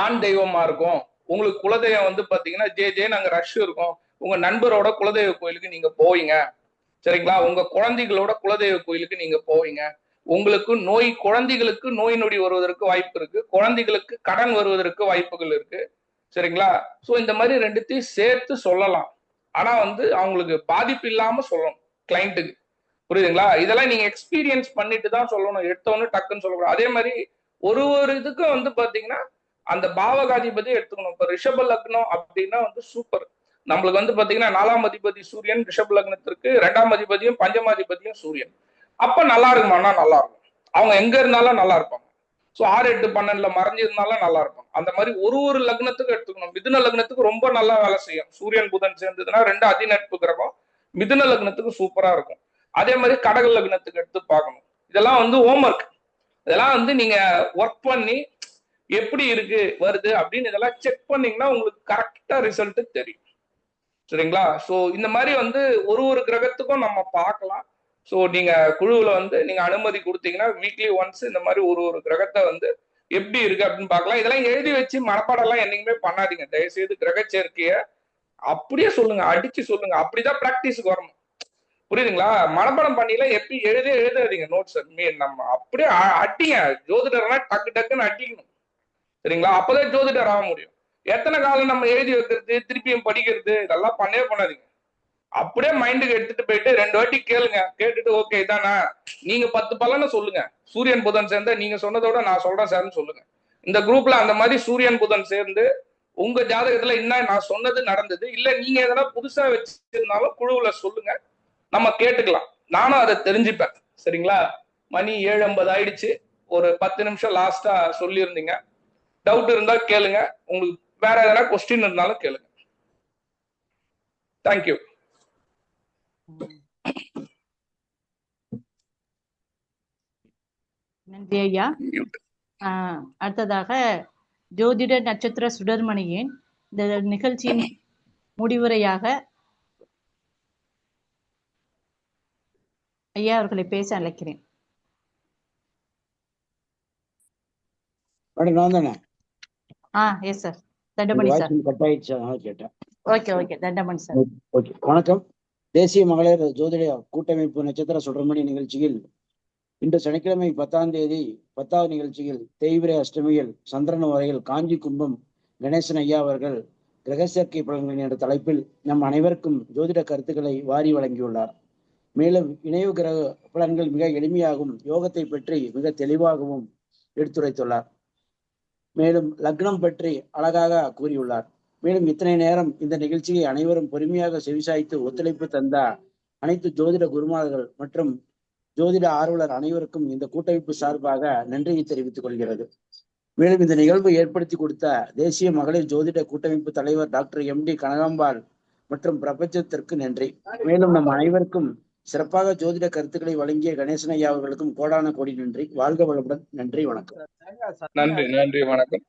ஆண் தெய்வமா இருக்கும். உங்களுக்கு குலதெய்வம் வந்து பாத்தீங்கன்னா ஜே நாங்க ரஷ் இருக்கும். உங்க நண்பரோட குலதெய்வ கோயிலுக்கு நீங்க போவீங்க. சரிங்களா? உங்க குழந்தைகளோட குலதெய்வ கோயிலுக்கு நீங்க போவீங்க. உங்களுக்கு குழந்தைகளுக்கு நோய் நொடி வருவதற்கு வாய்ப்பு இருக்கு. குழந்தைகளுக்கு கடன் வருவதற்கு வாய்ப்புகள் இருக்கு. சரிங்களா? சோ இந்த மாதிரி ரெண்டுத்தையும் சேர்த்து சொல்லலாம். ஆனா வந்து அவங்களுக்கு பாதிப்பு இல்லாம சொல்லணும் கிளைண்ட்டுக்கு. புரியுதுங்களா? இதெல்லாம் நீங்க எக்ஸ்பீரியன்ஸ் பண்ணிட்டு தான் சொல்லணும். எடுத்தவொன்னு டக்குன்னு சொல்லக்கூடாது. அதே மாதிரி ஒரு இதுக்கும் வந்து பாத்தீங்கன்னா அந்த பாவகாதிபதி எடுத்துக்கணும். இப்ப ரிஷப லக்னம் அப்படின்னா வந்து சூப்பர். நம்மளுக்கு வந்து பாத்தீங்கன்னா 4ஆம் அதிபதி சூரியன் ரிஷப லக்னத்திற்கு, 2ஆம் அதிபதியும் பஞ்சமாதிபதியும் சூரியன். அப்ப நல்லா இருக்குமானா நல்லா இருக்கும். அவங்க எங்க இருந்தாலும் நல்லா இருப்பாங்க. சோ 6, 8, 12ல மறைஞ்சிருந்தாலும் நல்லா இருக்கும். அந்த மாதிரி ஒரு லக்னத்துக்கு எடுத்துக்கணும். மிதுன லக்னத்துக்கு ரொம்ப நல்லா வேலை செய்யும். சூரியன் புதன் சேர்ந்ததுன்னா 2 அதிநட்பு கிரகம். மிதுன லக்னத்துக்கு சூப்பரா இருக்கும். அதே மாதிரி கடக லக்னத்துக்கு எடுத்து பார்க்கணும். இதெல்லாம் வந்து ஹோம்ஒர்க். இதெல்லாம் வந்து நீங்க ஒர்க் பண்ணி எப்படி இருக்கு வருது அப்படின்னு இதெல்லாம் செக் பண்ணீங்கன்னா உங்களுக்கு கரெக்டா ரிசல்ட் தெரியும். சரிங்களா? சோ இந்த மாதிரி வந்து ஒரு கிரகத்துக்கும் நம்ம பார்க்கலாம். சோ நீங்க குழுவுல வந்து நீங்க அனுமதி கொடுத்தீங்கன்னா வீக்லி ஒன்ஸ் இந்த மாதிரி ஒரு கிரகத்தை வந்து எப்படி இருக்கு அப்படின்னு பார்க்கலாம். இதெல்லாம் எழுதி வச்சு மனப்பாடம் எல்லாம் என்னைக்குமே பண்ணாதீங்க. தயவுசெய்து கிரக சேர்க்கைய அப்படியே சொல்லுங்க, அடிச்சு சொல்லுங்க. அப்படிதான் பிராக்டிஸுக்கு வரணும். புரியுதுங்களா? மனப்பாடம் பண்ணில எப்படி எழுதாதீங்க நோட்ஸ். நம்ம அப்படியே அடிங்க. ஜோதிடர்னா டக்கு டக்குன்னு அடிக்கணும். சரிங்களா? அப்பதான் ஜோதிடர் ஆக முடியும். எத்தனை காலம் நம்ம எழுதி வைக்கிறது, திருப்பியும் படிக்கிறது, இதெல்லாம் பண்ணாதீங்க. அப்படியே மைண்டுக்கு எடுத்துட்டு போயிட்டு 2 வாட்டி கேளுங்க. கேட்டுட்டு ஓகே இதானா, நீங்க 10 பலனை சொல்லுங்க. சூரியன் புதன் சேர்ந்த நீங்க சொன்னதோட நான் சொல்றேன் சார்னு சொல்லுங்க. இந்த குரூப்ல அந்த மாதிரி சூரியன் புதன் சேர்ந்து உங்க ஜாதகத்துல என்ன நான் சொன்னது நடந்தது, இல்ல நீங்க எதனா புதுசா வச்சிருந்தாலும் குழுவுல சொல்லுங்க. நம்ம கேட்டுக்கலாம். நானும் அதை தெரிஞ்சுப்பேன். சரிங்களா? மணி 7:50 ஆயிடுச்சு. ஒரு 10 நிமிஷம் லாஸ்டா சொல்லியிருந்தீங்க. டவுட் இருந்தா கேளுங்க. உங்களுக்கு வேற எதனா கொஸ்டின் இருந்தாலும் கேளுங்க. தேங்க்யூ. நன்றி ஐயா. அடுத்ததாக ஜோதிட நட்சத்திர சுடர்மணியின் இந்த நிகழ்ச்சியின் முடிவுரையாக ஐயா அவர்களை பேச அழைக்கிறேன். Yes sir. Dhandamani sir. Cut ஆயிடுச்சு, கேட்டேன். Okay Dhandamani sir. ஓகே, வணக்கம். தேசிய மகளிர் ஜோதிட கூட்டமைப்பு நட்சத்திர சுடர்மணி நிகழ்ச்சியில் இன்று சனிக்கிழமை 10ஆம் தேதி 10வது நிகழ்ச்சியில் தேய்பிரை அஷ்டமியில் சந்திரன் வரையில் காஞ்சி கும்பம் கணேசன் ஐயா அவர்கள் கிரக சேர்க்கை பலன்கள் என்ற தலைப்பில் நம் அனைவருக்கும் ஜோதிட கருத்துக்களை வாரி வழங்கியுள்ளார். மேலும் இணைவு கிரக பலன்கள் மிக எளிமையாகவும் யோகத்தை பற்றி மிக தெளிவாகவும் எடுத்துரைத்துள்ளார். மேலும் லக்னம் பற்றி அழகாக கூறியுள்ளார். மேலும் இத்தனை நேரம் இந்த நிகழ்ச்சியை அனைவரும் பொறுமையாக செவிசாய்த்து ஒத்துழைப்பு தந்த அனைத்து ஜோதிட குருமார்கள் மற்றும் ஜோதிட ஆர்வலர் அனைவருக்கும் இந்த கூட்டமைப்பு சார்பாக நன்றியை தெரிவித்துக் கொள்கிறது. மேலும் இந்த நிகழ்வை ஏற்படுத்தி கொடுத்த தேசிய மகளிர் ஜோதிட கூட்டமைப்பு தலைவர் டாக்டர் MD கனகாம்பாள் மற்றும் பிரபஞ்சத்திற்கு நன்றி. மேலும் நம் அனைவருக்கும் சிறப்பாக ஜோதிட கருத்துக்களை வழங்கிய கணேசன் ஐயா அவர்களுக்கும் கோடான கோடி நன்றி. வாழ்க வளமுடன். நன்றி, வணக்கம். நன்றி, வணக்கம்.